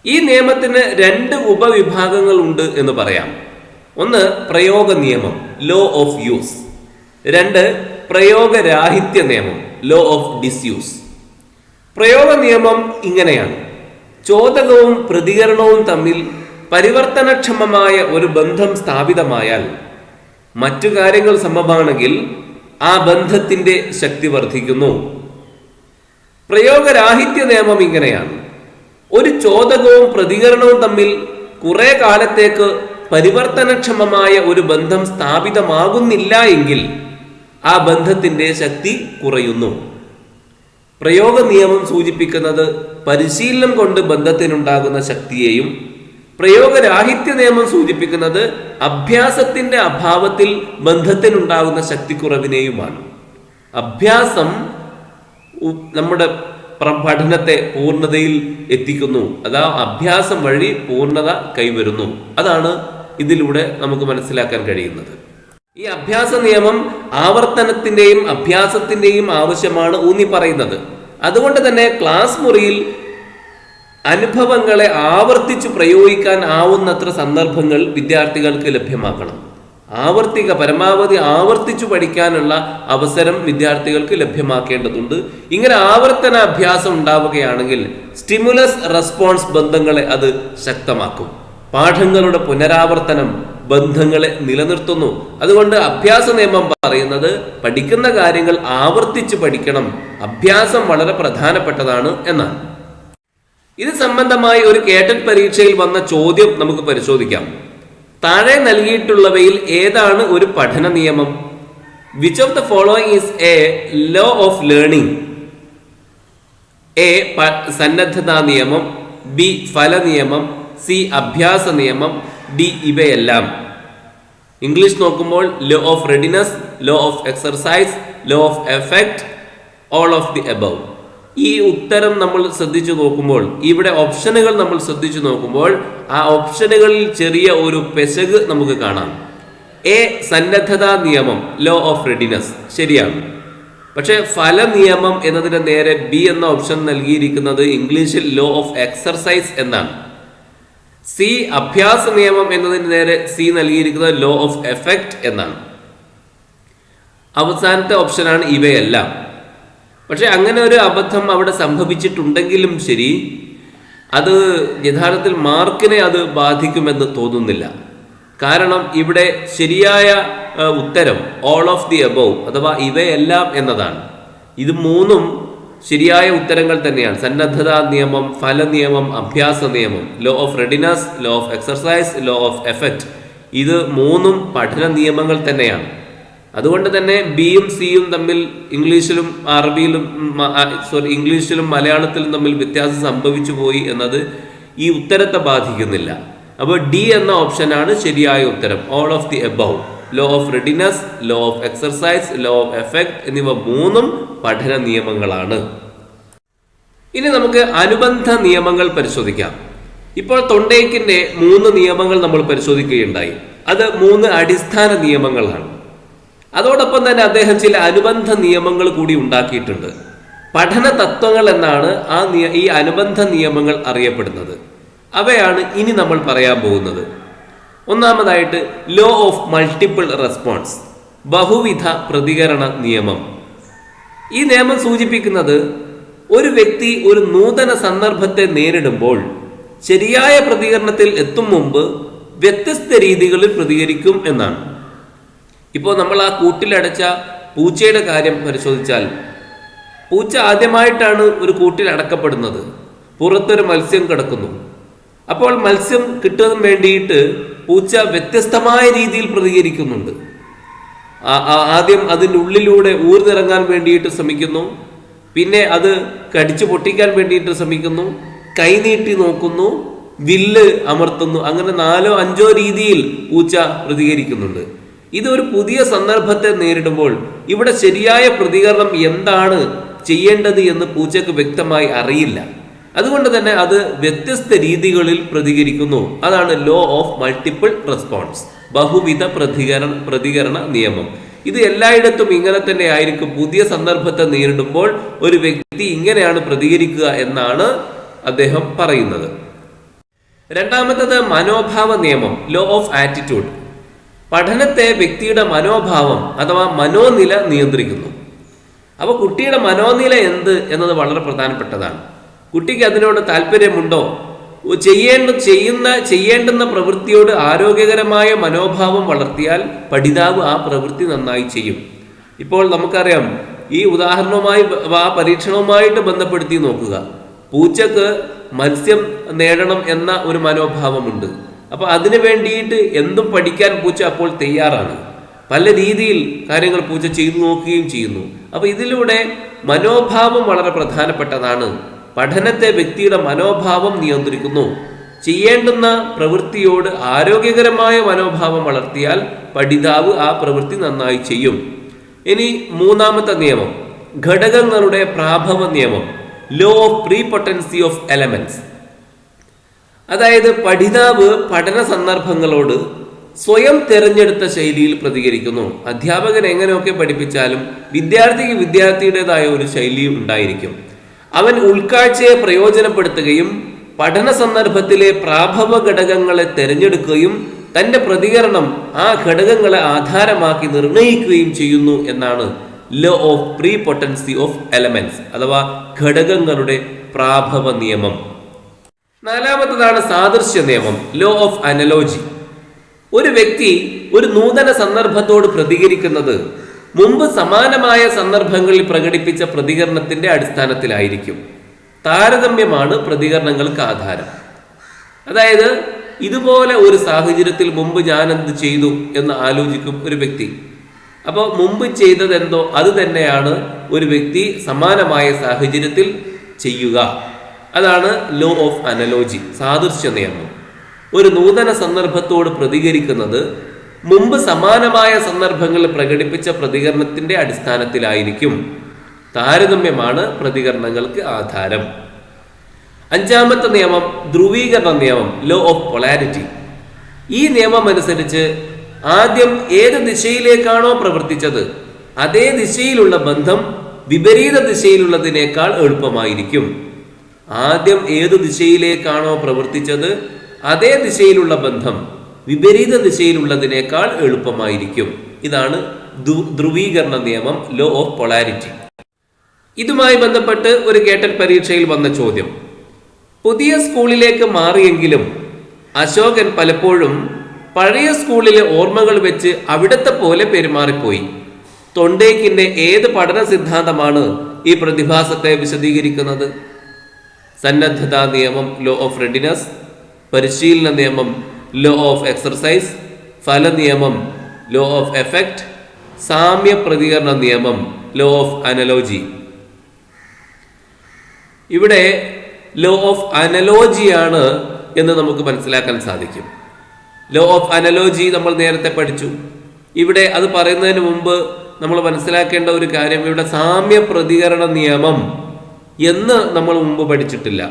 ഈ നിയമത്തിന് 2 ഉപവിഭാഗങ്ങൾ ഉണ്ട് എന്ന് പറയാം. ഒന്ന് പ്രയോഗ നിയമം, ലോ ഓഫ് യൂസ്. 2 പ്രയോഗരാഹിത്യ നിയമം, ലോ ഓഫ് ഡിസ്യൂസ്. പ്രയോഗ നിയമം ഇങ്ങനെയാണ്: ചോദകവും പ്രതികരണവും തമ്മിൽ പരിവർത്തനക്ഷമമായ ഒരു ബന്ധം സ്ഥാപിതമായാൽ, മറ്റു കാര്യങ്ങൾ സമമാണെങ്കിൽ ആ ബന്ധത്തിന്റെ ശക്തി വർദ്ധിക്കുന്നു. പ്രയോഗരാഹിത്യ നിയമം ഇങ്ങനെയാണ്: ഒരു ചോദകവും പ്രതികരണവും തമ്മിൽ കുറെ കാലത്തേക്ക് പരിവർത്തനക്ഷമമായ ഒരു ബന്ധം സ്ഥാപിതമാകുന്നില്ല എങ്കിൽ ആ ബന്ധത്തിന്റെ ശക്തി കുറയുന്നു. പ്രയോഗ നിയമം സൂചിപ്പിക്കുന്നത് പരിശീലനം കൊണ്ട് ബന്ധത്തിനുണ്ടാകുന്ന ശക്തിയെയും, പ്രയോഗരാഹിത്യ നിയമം സൂചിപ്പിക്കുന്നത് അഭ്യാസത്തിന്റെ അഭാവത്തിൽ ബന്ധത്തിനുണ്ടാകുന്ന ശക്തിക്കുറവിനെയുമാണ്. അഭ്യാസം നമ്മുടെ പഠനത്തെ പൂർണ്ണതയിൽ എത്തിക്കുന്നു. അതാ അഭ്യാസം വഴി പൂർണ്ണത കൈവരുന്നു. അതാണ് ഇതിലൂടെ നമുക്ക് മനസ്സിലാക്കാൻ കഴിയുന്നത്. ഈ അഭ്യാസ നിയമം ആവർത്തനത്തിന്റെയും അഭ്യാസത്തിന്റെയും ആവശ്യമാണ് ഊന്നി പറയുന്നത്. അതുകൊണ്ട് തന്നെ ക്ലാസ് മുറിയിൽ അനുഭവങ്ങളെ ആവർത്തിച്ചു പ്രയോഗിക്കാൻ ആവുന്നത്ര സന്ദർഭങ്ങൾ വിദ്യാർത്ഥികൾക്ക് ലഭ്യമാക്കണം. പരമാവധി ആവർത്തിച്ചു പഠിക്കാനുള്ള അവസരം വിദ്യാർത്ഥികൾക്ക് ലഭ്യമാക്കേണ്ടതുണ്ട്. ഇങ്ങനെ ആവർത്തന അഭ്യാസം ഉണ്ടാവുകയാണെങ്കിൽ സ്റ്റിമുലസ് റെസ്പോൺസ് ബന്ധങ്ങളെ അത് ശക്തമാക്കും. പാഠങ്ങളുടെ പുനരാവർത്തനം ബന്ധങ്ങളെ നിലനിർത്തുന്നു. അതുകൊണ്ട് അഭ്യാസ നിയമം പറയുന്നത് പഠിക്കുന്ന കാര്യങ്ങൾ ആവർത്തിച്ച് പഠിക്കണം, അഭ്യാസം വളരെ പ്രധാനപ്പെട്ടതാണ് എന്നാണ്. ഇത് സംബന്ധമായി ഒരു കേട്ടറ്റ് പരീക്ഷയിൽ വന്ന ചോദ്യം നമുക്ക് പരിശോധിക്കാം. താഴെ നൽകിയിട്ടുള്ളവയിൽ ഏതാണ് ഒരു പഠന നിയമം? Which of the following is a law of learning? A സന്നദ്ധതാ നിയമം, ബി ഫല നിയമം, സി അഭ്യാസ നിയമം, ഡി ഇവയെല്ലാം. ഇംഗ്ലീഷ് നോക്കുമ്പോൾ law of readiness, law of exercise, law of effect, all of the above. ഈ ഉത്തരം നമ്മൾ ശ്രദ്ധിച്ചു നോക്കുമ്പോൾ, ഇവിടെ ഓപ്ഷനുകൾ നമ്മൾ ശ്രദ്ധിച്ചു നോക്കുമ്പോൾ ആ ഓപ്ഷനുകളിൽ ചെറിയ ഒരു പെശക് നമുക്ക് കാണാം. എ സന്നദ്ധതാ നിയമം, ലോ ഓഫ് റെഡിനെസ്, ശരിയാണ്. പക്ഷെ ഫല നിയമം എന്നതിന് നേരെ ബി എന്ന ഓപ്ഷൻ നൽകിയിരിക്കുന്നത് ഇംഗ്ലീഷിൽ ലോ ഓഫ് എക്സർസൈസ് എന്നാണ്. സി അഭ്യാസ നിയമം എന്നതിന് നേരെ സി നൽകിയിരിക്കുന്നത് ലോ ഓഫ് എഫക്റ്റ് എന്നാണ്. അവസാനത്തെ ഓപ്ഷനാണ് ഇവയെല്ലാം. പക്ഷെ അങ്ങനെ ഒരു അബദ്ധം അവിടെ സംഭവിച്ചിട്ടുണ്ടെങ്കിലും ശരി, അത് യഥാർത്ഥത്തിൽ മാർക്കിനെ അത് ബാധിക്കുമെന്ന് തോന്നുന്നില്ല. കാരണം ഇവിടെ ശരിയായ ഉത്തരം ഓൾ ഓഫ് ദി എബവ് അഥവാ ഇവയെല്ലാം എന്നതാണ്. ഇത് മൂന്നും ശരിയായ ഉത്തരങ്ങൾ തന്നെയാണ്. സന്നദ്ധതാ നിയമം, ഫല നിയമം, അഭ്യാസ നിയമം, law of readiness, law of exercise, law of effect, ഇത് മൂന്നും പഠന നിയമങ്ങൾ തന്നെയാണ്. അതുകൊണ്ട് തന്നെ ബിയും സിയും തമ്മിൽ ഇംഗ്ലീഷിലും മലയാളത്തിലും തമ്മിൽ വ്യത്യാസം സംഭവിച്ചു പോയി എന്നത് ഈ ഉത്തരത്തെ ബാധിക്കുന്നില്ല. അപ്പോൾ ഡി എന്ന ഓപ്ഷനാണ് ശരിയായ ഉത്തരം. All of the above, law of readiness, law of exercise, law of effect എന്നിവ മൂന്നും പഠന നിയമങ്ങളാണ്. ഇനി നമുക്ക് അനുബന്ധ നിയമങ്ങൾ പരിശോധിക്കാം. ഇപ്പോൾ തൊണ്ടേക്കിന്റെ 3 നിയമങ്ങൾ നമ്മൾ പരിശോധിക്കുകയുണ്ടായി. അത് 3 അടിസ്ഥാന നിയമങ്ങളാണ്. അതോടൊപ്പം തന്നെ അദ്ദേഹം ചില അനുബന്ധ നിയമങ്ങൾ കൂടി ഉണ്ടാക്കിയിട്ടുണ്ട്. പഠന തത്വങ്ങൾ എന്നാണ് ഈ അനുബന്ധ നിയമങ്ങൾ അറിയപ്പെടുന്നത്. അവയാണ് ഇനി നമ്മൾ പറയാൻ പോകുന്നത്. ഒന്നാമതായിട്ട് ലോ ഓഫ് മൾട്ടിപ്പിൾ റെസ്പോൺസ്, ബഹുവിധ പ്രതികരണ നിയമം. ഈ നിയമം സൂചിപ്പിക്കുന്നത് ഒരു വ്യക്തി ഒരു നൂതന സന്ദർഭത്തെ നേരിടുമ്പോൾ ശരിയായ പ്രതികരണത്തിൽ എത്തും മുമ്പ് വ്യത്യസ്ത രീതികളിൽ പ്രതികരിക്കും എന്നാണ്. ഇപ്പോൾ നമ്മൾ ആ കൂട്ടിലടച്ച പൂച്ചയുടെ കാര്യം പരിശോധിച്ചാൽ, പൂച്ച ആദ്യമായിട്ടാണ് ഒരു കൂട്ടിൽ അടക്കപ്പെടുന്നത്. പുറത്തൊരു മത്സ്യം കിടക്കുന്നു. അപ്പോൾ മത്സ്യം കിട്ടാൻ വേണ്ടിയിട്ട് പൂച്ച വ്യത്യസ്തമായ രീതിയിൽ പ്രതികരിക്കുന്നുണ്ട്. ആദ്യം അതിൻ്റെ ഉള്ളിലൂടെ ഊർന്നിറങ്ങാൻ വേണ്ടിയിട്ട് ശ്രമിക്കുന്നു, പിന്നെ അത് കടിച്ചു പൊട്ടിക്കാൻ വേണ്ടിയിട്ട് ശ്രമിക്കുന്നു, കൈനീട്ടി നോക്കുന്നു, വില്ല് അമർത്തുന്നു. അങ്ങനെ 4-5 രീതിയിൽ പൂച്ച പ്രതികരിക്കുന്നുണ്ട്. ഇതൊരു പുതിയ സന്ദർഭത്തെ നേരിടുമ്പോൾ ഇവിടെ ശരിയായ പ്രതികരണം എന്താണ് ചെയ്യേണ്ടത് എന്ന് പൂച്ചക്ക് വ്യക്തമായി അറിയില്ല. അതുകൊണ്ട് തന്നെ അത് വ്യത്യസ്ത രീതികളിൽ പ്രതികരിക്കുന്നു. അതാണ് ലോ ഓഫ് മൾട്ടിപ്പിൾ റെസ്പോൺസ്, ബഹുവിധ പ്രതികരണ നിയമം. ഇത് എല്ലായിടത്തും ഇങ്ങനെ തന്നെ ആയിരിക്കും. പുതിയ സന്ദർഭത്തെ നേരിടുമ്പോൾ ഒരു വ്യക്തി ഇങ്ങനെയാണ് പ്രതികരിക്കുക എന്നാണ് അദ്ദേഹം പറയുന്നത്. രണ്ടാമത്തത് മനോഭാവ നിയമം, ലോ ഓഫ് ആറ്റിറ്റ്യൂഡ്. പഠനത്തെ വ്യക്തിയുടെ മനോഭാവം അഥവാ മനോനില നിയന്ത്രിക്കുന്നു. അപ്പോൾ കുട്ടിയുടെ മനോനില എന്ത് എന്നത് വളരെ പ്രധാനപ്പെട്ടതാണ്. കുട്ടിക്ക് അതിനോട് താല്പര്യമുണ്ടോ, ചെയ്യേണ്ടുന്ന പ്രവൃത്തിയോട് ആരോഗ്യകരമായ മനോഭാവം വളർത്തിയാൽ പഠിതാവ് ആ പ്രവൃത്തി നന്നായി ചെയ്യും. ഇപ്പോൾ നമുക്കറിയാം, ഈ ഉദാഹരണവുമായി ആ പരീക്ഷണവുമായിട്ട് ബന്ധപ്പെടുത്തി നോക്കുക. പൂച്ചക്ക് മത്സ്യം നേടണം എന്ന ഒരു മനോഭാവമുണ്ട്. അപ്പൊ അതിനു വേണ്ടിയിട്ട് എന്തും പഠിക്കാൻ പൂച്ച അപ്പോൾ തയ്യാറാണ്. പല രീതിയിൽ കാര്യങ്ങൾ പൂച്ച ചെയ്തു നോക്കുകയും ചെയ്യുന്നു. അപ്പൊ ഇതിലൂടെ മനോഭാവം വളരെ പ്രധാനപ്പെട്ടതാണ്. പഠനത്തെ വ്യക്തിയുടെ മനോഭാവം നിയന്ത്രിക്കുന്നു. ചെയ്യേണ്ടുന്ന പ്രവൃത്തിയോട് ആരോഗ്യകരമായ മനോഭാവം വളർത്തിയാൽ പഠിതാവ് ആ പ്രവൃത്തി നന്നായി ചെയ്യും. ഇനി മൂന്നാമത്തെ നിയമം, ഘടകങ്ങളുടെ പ്രാഭവ നിയമം, ലോ ഓഫ് പ്രീപൊട്ടൻസി ഓഫ് എലമെന്റ്സ്. അതായത് പഠിതാവ് പഠന സന്ദർഭങ്ങളോട് സ്വയം തിരഞ്ഞെടുത്ത ശൈലിയിൽ പ്രതികരിക്കുന്നു. അധ്യാപകൻ എങ്ങനെയൊക്കെ പഠിപ്പിച്ചാലും വിദ്യാർത്ഥിക്ക് വിദ്യാർത്ഥിയുടേതായ ഒരു ശൈലി ഉണ്ടായിരിക്കും. അവൻ ഉൾക്കാഴ്ചയെ പ്രയോജനപ്പെടുത്തുകയും പഠന സന്ദർഭത്തിലെ പ്രാഭവ ഘടകങ്ങളെ തിരഞ്ഞെടുക്കുകയും തന്റെ പ്രതികരണം ആ ഘടകങ്ങളെ ആധാരമാക്കി നിർണയിക്കുകയും ചെയ്യുന്നു എന്നാണ് ലോ ഓഫ് പ്രീപൊട്ടൻസി ഓഫ് എലമെന്റ്സ് അഥവാ ഘടകങ്ങളുടെ പ്രാഭവ നിയമം. നാലാമത്തതാണ് സാദൃശ്യ നിയമം, ലോ ഓഫ് അനലോജി. ഒരു വ്യക്തി ഒരു നൂതന സന്ദർഭത്തോട് പ്രതികരിക്കുന്നത് മുമ്പ് സമാനമായ സന്ദർഭങ്ങളിൽ പ്രകടിപ്പിച്ച പ്രതികരണത്തിന്റെ അടിസ്ഥാനത്തിലായിരിക്കും. താരതമ്യമാണ് പ്രതികരണങ്ങൾക്ക് ആധാരം. അതായത് ഇതുപോലെ ഒരു സാഹചര്യത്തിൽ മുമ്പ് ഞാൻ എന്ത് ചെയ്തു എന്ന് ആലോചിക്കും ഒരു വ്യക്തി. അപ്പോൾ മുമ്പ് ചെയ്തതെന്തോ അത് തന്നെയാണ് ഒരു വ്യക്തി സമാനമായ സാഹചര്യത്തിൽ ചെയ്യുക. അതാണ് ലോ ഓഫ് അനലോജി, സാദൃശ്യ നിയമം. ഒരു നൂതന സന്ദർഭത്തോട് പ്രതികരിക്കുന്നത് മുമ്പ് സമാനമായ സന്ദർഭങ്ങളിൽ പ്രകടിപ്പിച്ച പ്രതികരണത്തിന്റെ അടിസ്ഥാനത്തിലായിരിക്കും. താരതമ്യമാണ് പ്രതികരണങ്ങൾക്ക് ആധാരം. അഞ്ചാമത്തെ നിയമം ധ്രുവീകരണ നിയമം, ലോ ഓഫ് പൊളാരിറ്റി. ഈ നിയമം അനുസരിച്ച് ആദ്യം ഏത് ദിശയിലേക്കാണോ പ്രവർത്തിച്ചത് അതേ ദിശയിലുള്ള ബന്ധം വിപരീത ദിശയിലുള്ളതിനേക്കാൾ എളുപ്പമായിരിക്കും. ആദ്യം ഏതു ദിശയിലേക്കാണോ പ്രവർത്തിച്ചത് അതേ ദിശയിലുള്ള ബന്ധം വിപരീത ദിശയിലുള്ളതിനേക്കാൾ എളുപ്പമായിരിക്കും. ഇതാണ് ധ്രുവീകരണ നിയമം, ലോ ഓഫ് പൊളാരിറ്റി. ഇതുമായി ബന്ധപ്പെട്ട് ഒരു കേട്ടൽ പരീക്ഷയിൽ വന്ന ചോദ്യം, പുതിയ സ്കൂളിലേക്ക് മാറിയെങ്കിലും അശോകൻ പലപ്പോഴും പഴയ സ്കൂളിലെ ഓർമ്മകൾ വെച്ച് അവിടത്തെ പോലെ പെരുമാറിപ്പോയി. തൊണ്ടേക്കിന്റെ ഏത് പഠന സിദ്ധാന്തമാണ് ഈ പ്രതിഭാസത്തെ വിശദീകരിക്കുന്നത്? സന്നദ്ധതാ നിയമം, ലോ ഓഫ് റെഡിനെസ്. പരിശീലന നിയമം, ലോ ഓഫ് എക്സർസൈസ്. ഫല നിയമം, ലോ ഓഫ് എഫക്റ്റ്. സാമ്യ പ്രതികരണ നിയമം, ലോ ഓഫ് അനലോജി. ഇവിടെ ലോ ഓഫ് അനലോജിയാണ് എന്ന് നമുക്ക് മനസ്സിലാക്കാൻ സാധിക്കും. ലോ ഓഫ് അനലോജി നമ്മൾ നേരത്തെ പഠിച്ചു. ഇവിടെ അത് പറയുന്നതിന് മുമ്പ് നമ്മൾ മനസ്സിലാക്കേണ്ട ഒരു കാര്യം, ഇവിടെ സാമ്യ പ്രതികരണ നിയമം എന്ന് നമ്മൾ മുമ്പ് പഠിച്ചിട്ടില്ല.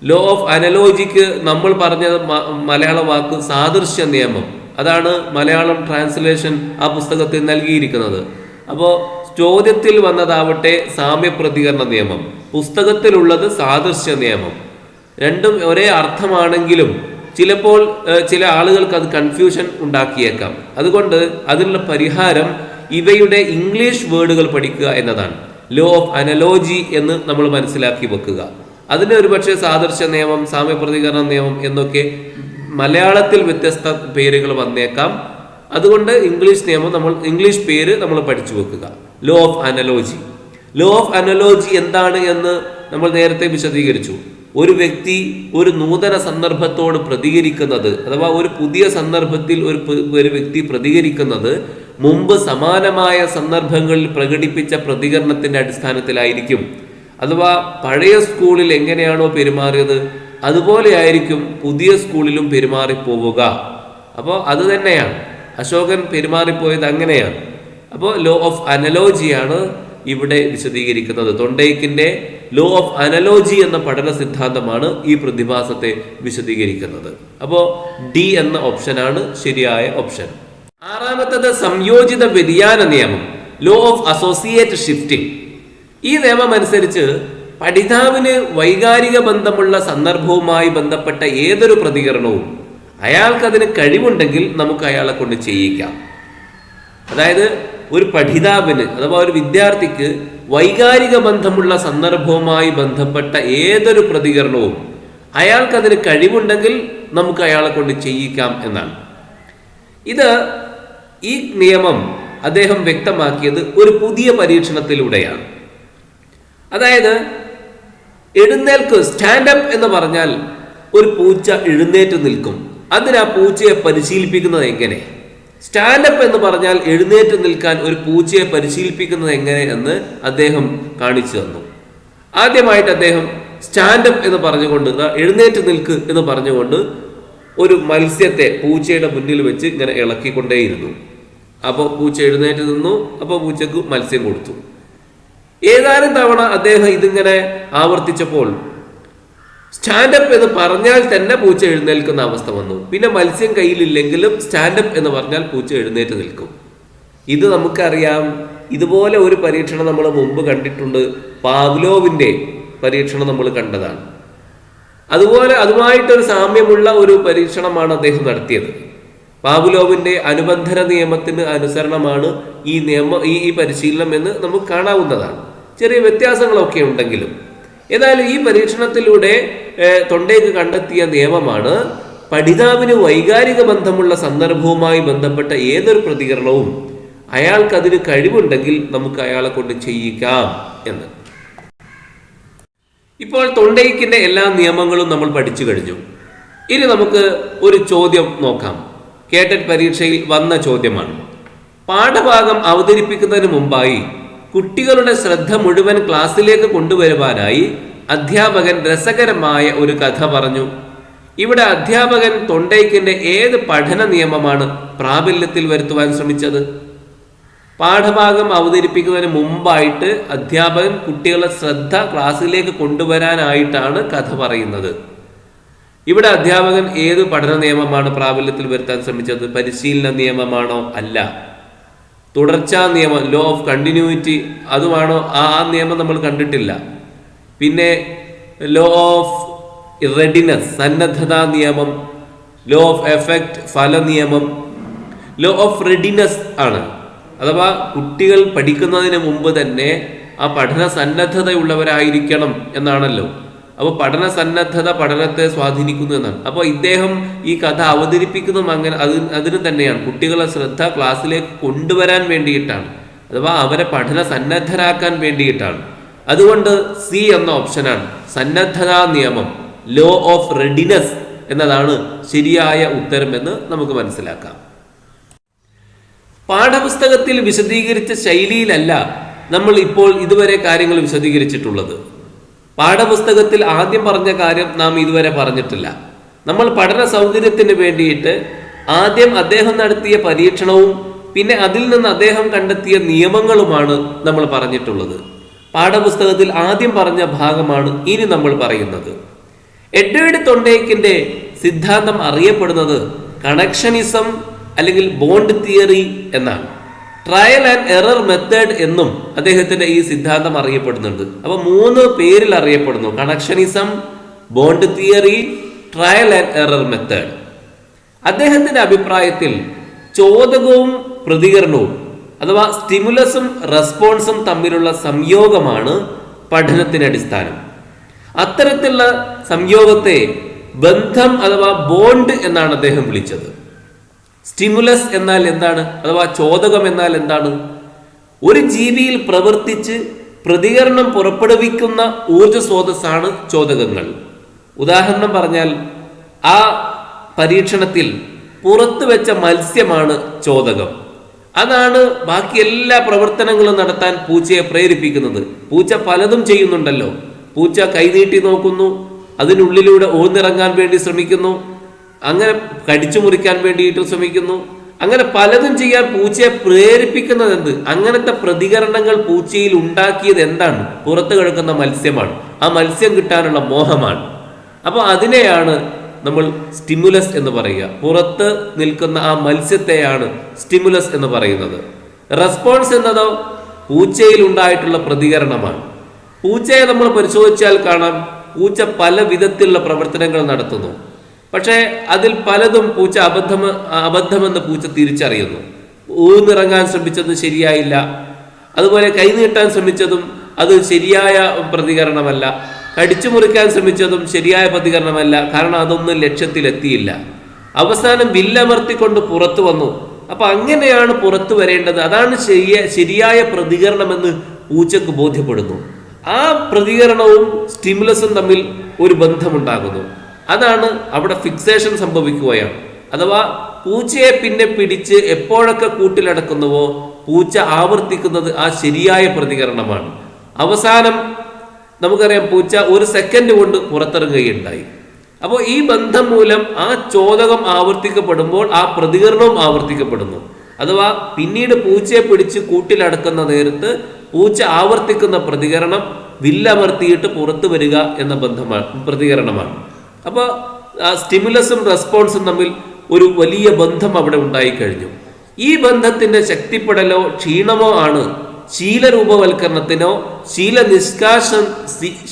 ലോ ഓഫ് അനലോജിക്ക് നമ്മൾ പറഞ്ഞ മലയാള വാക്ക് സാദൃശ്യ നിയമം. അതാണ് മലയാളം ട്രാൻസ്ലേഷൻ ആ പുസ്തകത്തിൽ നൽകിയിരിക്കുന്നത്. അപ്പോൾ ചോദ്യത്തിൽ വന്നതാവട്ടെ സാമ്യ പ്രതികരണ നിയമം, പുസ്തകത്തിലുള്ളത് സാദൃശ്യ നിയമം. രണ്ടും ഒരേ അർത്ഥമാണെങ്കിലും ചിലപ്പോൾ ചില ആളുകൾക്ക് അത് കൺഫ്യൂഷൻ ഉണ്ടാക്കിയേക്കാം. അതുകൊണ്ട് അതിനുള്ള പരിഹാരം ഇവയുടെ ഇംഗ്ലീഷ് വേർഡുകൾ പഠിക്കുക എന്നതാണ്. ലോ ഓഫ് അനലോജി എന്ന് നമ്മൾ മനസ്സിലാക്കി വെക്കുക. അതിന് ഒരുപക്ഷെ സാദൃശ്യ നിയമം, സാമ്യ പ്രതികരണ നിയമം എന്നൊക്കെ മലയാളത്തിൽ വ്യത്യസ്ത പേരുകൾ വന്നേക്കാം. അതുകൊണ്ട് ഇംഗ്ലീഷ് പേര് നമ്മൾ പഠിച്ചു വെക്കുക. Law of analogy. Law of analogy എന്താണ് എന്ന് നമ്മൾ നേരത്തെ വിശദീകരിച്ചു. ഒരു വ്യക്തി ഒരു നൂതന സന്ദർഭത്തോട് പ്രതികരിക്കുന്നത്, അഥവാ ഒരു പുതിയ സന്ദർഭത്തിൽ ഒരു വ്യക്തി പ്രതികരിക്കുന്നത് മുമ്പ് സമാനമായ സന്ദർഭങ്ങളിൽ പ്രകടിപ്പിച്ച പ്രതികരണത്തിന്റെ അടിസ്ഥാനത്തിലായിരിക്കും. അഥവാ പഴയ സ്കൂളിൽ എങ്ങനെയാണോ പെരുമാറിയത് അതുപോലെ ആയിരിക്കും പുതിയ സ്കൂളിലും പെരുമാറിപ്പോവുക. അപ്പോൾ അത് തന്നെയാണ് അശോകൻ പെരുമാറിപ്പോയത്, അങ്ങനെയാണ്. അപ്പോൾ ലോ ഓഫ് അനലോജിയാണ് ഇവിടെ വിശദീകരിക്കുന്നത്. തൊണ്ടൈക്കിന്റെ ലോ ഓഫ് അനലോജി എന്ന പഠന സിദ്ധാന്തമാണ് ഈ പ്രതിഭാസത്തെ വിശദീകരിക്കുന്നത്. അപ്പോൾ ഡി എന്ന ഓപ്ഷനാണ് ശരിയായ ഓപ്ഷൻ. ആറാമത്തത് സംയോജിത വ്യതിയാന നിയമം, ലോ ഓഫ് അസോസിയേറ്റ് ഷിഫ്റ്റിംഗ്. ഈ നിയമം അനുസരിച്ച് പഠിതാവിന് വൈകാരിക ബന്ധമുള്ള സന്ദർഭവുമായി ബന്ധപ്പെട്ട ഏതൊരു പ്രതികരണവും അയാൾക്കതിന് കഴിവുണ്ടെങ്കിൽ നമുക്ക് അയാളെ കൊണ്ട് ചെയ്യിക്കാം. അതായത് ഒരു പഠിതാവിന് അഥവാ ഒരു വിദ്യാർത്ഥിക്ക് വൈകാരിക ബന്ധമുള്ള സന്ദർഭവുമായി ബന്ധപ്പെട്ട ഏതൊരു പ്രതികരണവും അയാൾക്കതിന് കഴിവുണ്ടെങ്കിൽ നമുക്ക് അയാളെ കൊണ്ട് ചെയ്യിക്കാം എന്നാണ്. ഈ നിയമം അദ്ദേഹം വ്യക്തമാക്കിയത് ഒരു പുതിയ പരീക്ഷണത്തിലൂടെയാണ്. അതായത് എഴുന്നേൽക്ക്, സ്റ്റാൻഡപ്പ് എന്ന് പറഞ്ഞാൽ ഒരു പൂച്ച എഴുന്നേറ്റ് നിൽക്കും. അതിന് ആ പൂച്ചയെ പരിശീലിപ്പിക്കുന്നത് എങ്ങനെ? സ്റ്റാൻഡപ്പ് എന്ന് പറഞ്ഞാൽ എഴുന്നേറ്റ് നിൽക്കാൻ ഒരു പൂച്ചയെ പരിശീലിപ്പിക്കുന്നത് എങ്ങനെ എന്ന് അദ്ദേഹം കാണിച്ചു തന്നു. ആദ്യമായിട്ട് അദ്ദേഹം സ്റ്റാൻഡപ്പ് എന്ന് പറഞ്ഞുകൊണ്ട്, എഴുന്നേറ്റ് നിൽക്ക് എന്ന് പറഞ്ഞുകൊണ്ട് ഒരു മത്സ്യത്തെ പൂച്ചയുടെ മുന്നിൽ വെച്ച് ഇങ്ങനെ ഇളക്കിക്കൊണ്ടേയിരുന്നു. അപ്പോൾ പൂച്ച എഴുന്നേറ്റ് നിന്നു. അപ്പോൾ പൂച്ചക്ക് മത്സ്യം കൊടുത്തു. ഏതാനും തവണ അദ്ദേഹം ഇതിങ്ങനെ ആവർത്തിച്ചപ്പോൾ സ്റ്റാൻഡപ്പ് എന്ന് പറഞ്ഞാൽ തന്നെ പൂച്ച എഴുന്നേൽക്കുന്ന അവസ്ഥ വന്നു. പിന്നെ മത്സ്യം കയ്യിലില്ലെങ്കിലും സ്റ്റാൻഡപ്പ് എന്ന് പറഞ്ഞാൽ പൂച്ച എഴുന്നേറ്റ് നിൽക്കും. ഇത് നമുക്കറിയാം. ഇതുപോലെ ഒരു പരീക്ഷണം നമ്മൾ മുമ്പ് കണ്ടിട്ടുണ്ട്. പാവ്ലോവിന്റെ പരീക്ഷണം നമ്മൾ കണ്ടതാണ്. അതുപോലെ അതുമായിട്ടൊരു സാമ്യമുള്ള ഒരു പരീക്ഷണമാണ് അദ്ദേഹം നടത്തിയത്. പാവ്ലോവിന്റെ അനുബന്ധന നിയമത്തിന് അനുസരണമാണ് ഈ പരിശീലനം എന്ന് നമുക്ക് കാണാവുന്നതാണ്. ചെറിയ വ്യത്യാസങ്ങളൊക്കെ ഉണ്ടെങ്കിലും ഏതായാലും ഈ പരീക്ഷണത്തിലൂടെ തൊണ്ടൈക്ക് കണ്ടെത്തിയ നിയമമാണ് പഠിതാവിന് വൈകാരിക ബന്ധമുള്ള സന്ദർഭവുമായി ബന്ധപ്പെട്ട ഏതൊരു പ്രതികരണവും അയാൾക്കതിന് കഴിവുണ്ടെങ്കിൽ നമുക്ക് അയാളെ കൊണ്ട് ചെയ്യിക്കാം എന്ന്. ഇപ്പോൾ തൊണ്ടൈക്കിന്റെ എല്ലാ നിയമങ്ങളും നമ്മൾ പഠിച്ചു കഴിഞ്ഞു. ഇനി നമുക്ക് ഒരു ചോദ്യം നോക്കാം. കേട്ടറ്റ് പരീക്ഷയിൽ വന്ന ചോദ്യമാണ്. പാഠഭാഗം അവതരിപ്പിക്കുന്നതിന് മുമ്പായി കുട്ടികളുടെ ശ്രദ്ധ മുഴുവൻ ക്ലാസ്സിലേക്ക് കൊണ്ടുവരുവാനായി അധ്യാപകൻ രസകരമായ ഒരു കഥ പറഞ്ഞു. ഇവിടെ അധ്യാപകൻ തൊണ്ടൈക്കിന്റെ ഏത് പഠന നിയമമാണ് പ്രാബല്യത്തിൽ വരുത്തുവാൻ ശ്രമിച്ചത്? പാഠഭാഗം അവതരിപ്പിക്കുന്നതിന് മുമ്പായിട്ട് അധ്യാപകൻ കുട്ടികളുടെ ശ്രദ്ധ ക്ലാസ്സിലേക്ക് കൊണ്ടുവരാനായിട്ടാണ് കഥ പറയുന്നത്. ഇവിടെ അധ്യാപകൻ ഏത് പഠന നിയമമാണ് പ്രാബല്യത്തിൽ വരുത്താൻ ശ്രമിച്ചത്? പരിശീലന നിയമമാണോ? അല്ല. തുടർച്ചാ നിയമം, ലോ ഓഫ് കണ്ടിന്യൂറ്റി, അതുമാണോ? ആ നിയമം നമ്മൾ കണ്ടിട്ടില്ല. പിന്നെ ലോ ഓഫ് റെഡിനെസ്, സന്നദ്ധതാ നിയമം, ലോ ഓഫ് എഫക്റ്റ്, ഫല നിയമം. ലോ ഓഫ് റെഡിനെസ് ആണ്, അഥവാ കുട്ടികൾ പഠിക്കുന്നതിന് മുമ്പ് തന്നെ ആ പഠന സന്നദ്ധതയുള്ളവരായിരിക്കണം എന്നാണല്ലോ. അപ്പോൾ പഠന സന്നദ്ധത പഠനത്തെ സ്വാധീനിക്കുന്നു എന്നാണ്. അപ്പോൾ ഇദ്ദേഹം ഈ കഥ അവതരിപ്പിക്കുന്നതും അങ്ങനെ അതിന് തന്നെയാണ്. കുട്ടികളെ ശ്രദ്ധ ക്ലാസ്സിലേക്ക് കൊണ്ടുവരാൻ വേണ്ടിയിട്ടാണ്, അഥവാ അവരെ പഠന സന്നദ്ധരാക്കാൻ വേണ്ടിയിട്ടാണ്. അതുകൊണ്ട് സി എന്ന ഓപ്ഷനാണ് സന്നദ്ധതാ നിയമം, ലോ ഓഫ് റെഡിനെസ് എന്നതാണ് ശരിയായ ഉത്തരമെന്ന് നമുക്ക് മനസ്സിലാക്കാം. പാഠപുസ്തകത്തിൽ വിശദീകരിച്ച ശൈലിയിലല്ല നമ്മൾ ഇപ്പോൾ ഇതുവരെ കാര്യങ്ങൾ വിശദീകരിച്ചിട്ടുള്ളത്. പാഠപുസ്തകത്തിൽ ആദ്യം പറഞ്ഞ കാര്യം നാം ഇതുവരെ പറഞ്ഞിട്ടില്ല. നമ്മൾ പഠന സൗകര്യത്തിന് വേണ്ടിയിട്ട് ആദ്യം അദ്ദേഹം നടത്തിയ പരീക്ഷണവും പിന്നെ അതിൽ നിന്ന് അദ്ദേഹം കണ്ടെത്തിയ നിയമങ്ങളുമാണ് നമ്മൾ പറഞ്ഞിട്ടുള്ളത്. പാഠപുസ്തകത്തിൽ ആദ്യം പറഞ്ഞ ഭാഗമാണ് ഇനി നമ്മൾ പറയുന്നത്. എഡ്വേർഡ് തൊണ്ടൈക്കിന്റെ സിദ്ധാന്തം അറിയപ്പെടുന്നത് കണക്ഷനിസം അല്ലെങ്കിൽ ബോണ്ട് തിയറി എന്നാണ്. ട്രയൽ ആൻഡ് എറർ മെത്തേഡ് എന്നും അദ്ദേഹത്തിന്റെ ഈ സിദ്ധാന്തം അറിയപ്പെടുന്നുണ്ട്. അപ്പൊ 3 പേരിൽ അറിയപ്പെടുന്നു: connectionism, bond theory, trial and error method. അദ്ദേഹത്തിന്റെ അഭിപ്രായത്തിൽ ചോദകവും പ്രതികരണവും അഥവാ സ്റ്റിമുലസും റെസ്പോൺസും തമ്മിലുള്ള സംയോഗമാണ് പഠനത്തിന് അടിസ്ഥാനം. അത്തരത്തിലുള്ള സംയോഗത്തെ ബന്ധം അഥവാ ബോണ്ട് എന്നാണ് അദ്ദേഹം വിളിച്ചത്. സ്റ്റിമുലസ് എന്നാൽ എന്താണ്? അഥവാ ചോദകം എന്നാൽ എന്താണ്? ഒരു ജീവിയിൽ പ്രവർത്തിച്ച് പ്രതികരണം പുറപ്പെടുവിക്കുന്ന ഊർജ സ്രോതസ്സാണ് ചോദകങ്ങൾ. ഉദാഹരണം പറഞ്ഞാൽ ആ പരീക്ഷണത്തിൽ പുറത്തു വെച്ച മത്സ്യമാണ് ചോദകം. അതാണ് ബാക്കി എല്ലാ പ്രവർത്തനങ്ങളും നടത്താൻ പൂച്ചയെ പ്രേരിപ്പിക്കുന്നത്. പൂച്ച പലതും ചെയ്യുന്നുണ്ടല്ലോ. പൂച്ച കൈനീട്ടി നോക്കുന്നു, അതിനുള്ളിലൂടെ ഊർന്നിറങ്ങാൻ വേണ്ടി ശ്രമിക്കുന്നു, അങ്ങനെ കടിച്ചു മുറിക്കാൻ വേണ്ടിയിട്ട് ശ്രമിക്കുന്നു, അങ്ങനെ പലതും ചെയ്യാൻ പൂച്ചയെ പ്രേരിപ്പിക്കുന്നത് എന്ത്? അങ്ങനത്തെ പ്രതികരണങ്ങൾ പൂച്ചയിൽ ഉണ്ടാക്കിയത് എന്താണ്? പുറത്ത് കിടക്കുന്ന മത്സ്യമാണ്. ആ മത്സ്യം കിട്ടാനുള്ള മോഹമാണ്. അപ്പോൾ അതിനെയാണ് നമ്മൾ സ്റ്റിമുലസ് എന്ന് പറയുക. പുറത്ത് നിൽക്കുന്ന ആ മത്സ്യത്തെയാണ് സ്റ്റിമുലസ് എന്ന് പറയുന്നത്. റെസ്പോൺസ് എന്നതോ പൂച്ചയിൽ ഉണ്ടായിട്ടുള്ള പ്രതികരണമാണ്. പൂച്ചയെ നമ്മൾ പരിശോധിച്ചാൽ കാണാം, പൂച്ച പല വിധത്തിലുള്ള പ്രവർത്തനങ്ങൾ നടത്തുന്നു. പക്ഷേ അതിൽ പലതും പൂച്ച അബദ്ധമെന്ന് പൂച്ച തിരിച്ചറിയുന്നു. ഊന്നിറങ്ങാൻ ശ്രമിച്ചത് ശരിയായില്ല, അതുപോലെ കൈനീട്ടാൻ ശ്രമിച്ചതും അത് ശരിയായ പ്രതികരണമല്ല, കടിച്ചു മുറിക്കാൻ ശ്രമിച്ചതും ശരിയായ പ്രതികരണമല്ല, കാരണം അതൊന്നും ലക്ഷ്യത്തിലെത്തിയില്ല. അവസാനം വില്ലമർത്തിക്കൊണ്ട് പുറത്തു വന്നു. അപ്പൊ അങ്ങനെയാണ് പുറത്തു വരേണ്ടത്, അതാണ് ശരിയായ പ്രതികരണമെന്ന് പൂച്ചക്ക് ബോധ്യപ്പെടുന്നു. ആ പ്രതികരണവും സ്റ്റിമുലസും തമ്മിൽ ഒരു ബന്ധമുണ്ടാകുന്നു. അതാണ് അവിടെ ഫിക്സേഷൻ സംഭവിക്കുകയാണ്. അഥവാ പൂച്ചയെ പിന്നെ പിടിച്ച് എപ്പോഴൊക്കെ കൂട്ടിലടക്കുന്നുവോ പൂച്ച ആവർത്തിക്കുന്നത് ആ ശരിയായ പ്രതികരണമാണ്. അവസാനം നമുക്കറിയാം, പൂച്ച 1 സെക്കൻഡ് കൊണ്ട് പുറത്തിറങ്ങുകയുണ്ടായി. അപ്പോൾ ഈ ബന്ധം മൂലം ആ ചോദകം ആവർത്തിക്കപ്പെടുമ്പോൾ ആ പ്രതികരണവും ആവർത്തിക്കപ്പെടുന്നു. അഥവാ പിന്നീട് പൂച്ചയെ പിടിച്ച് കൂട്ടിലടക്കുന്ന നേരത്ത് പൂച്ച ആവർത്തിക്കുന്ന പ്രതികരണം വില്ലമർത്തിയിട്ട് പുറത്തു വരിക എന്ന പ്രതികരണമാണ്. അപ്പോൾ ആ സ്റ്റിമുലസും റെസ്പോൺസും തമ്മിൽ ഒരു വലിയ ബന്ധം അവിടെ ഉണ്ടായിക്കഴിഞ്ഞു. ഈ ബന്ധത്തിന്റെ ശക്തിപ്പെടലോ ക്ഷീണമോ ആണ് ശീലരൂപവൽക്കരണത്തിനോ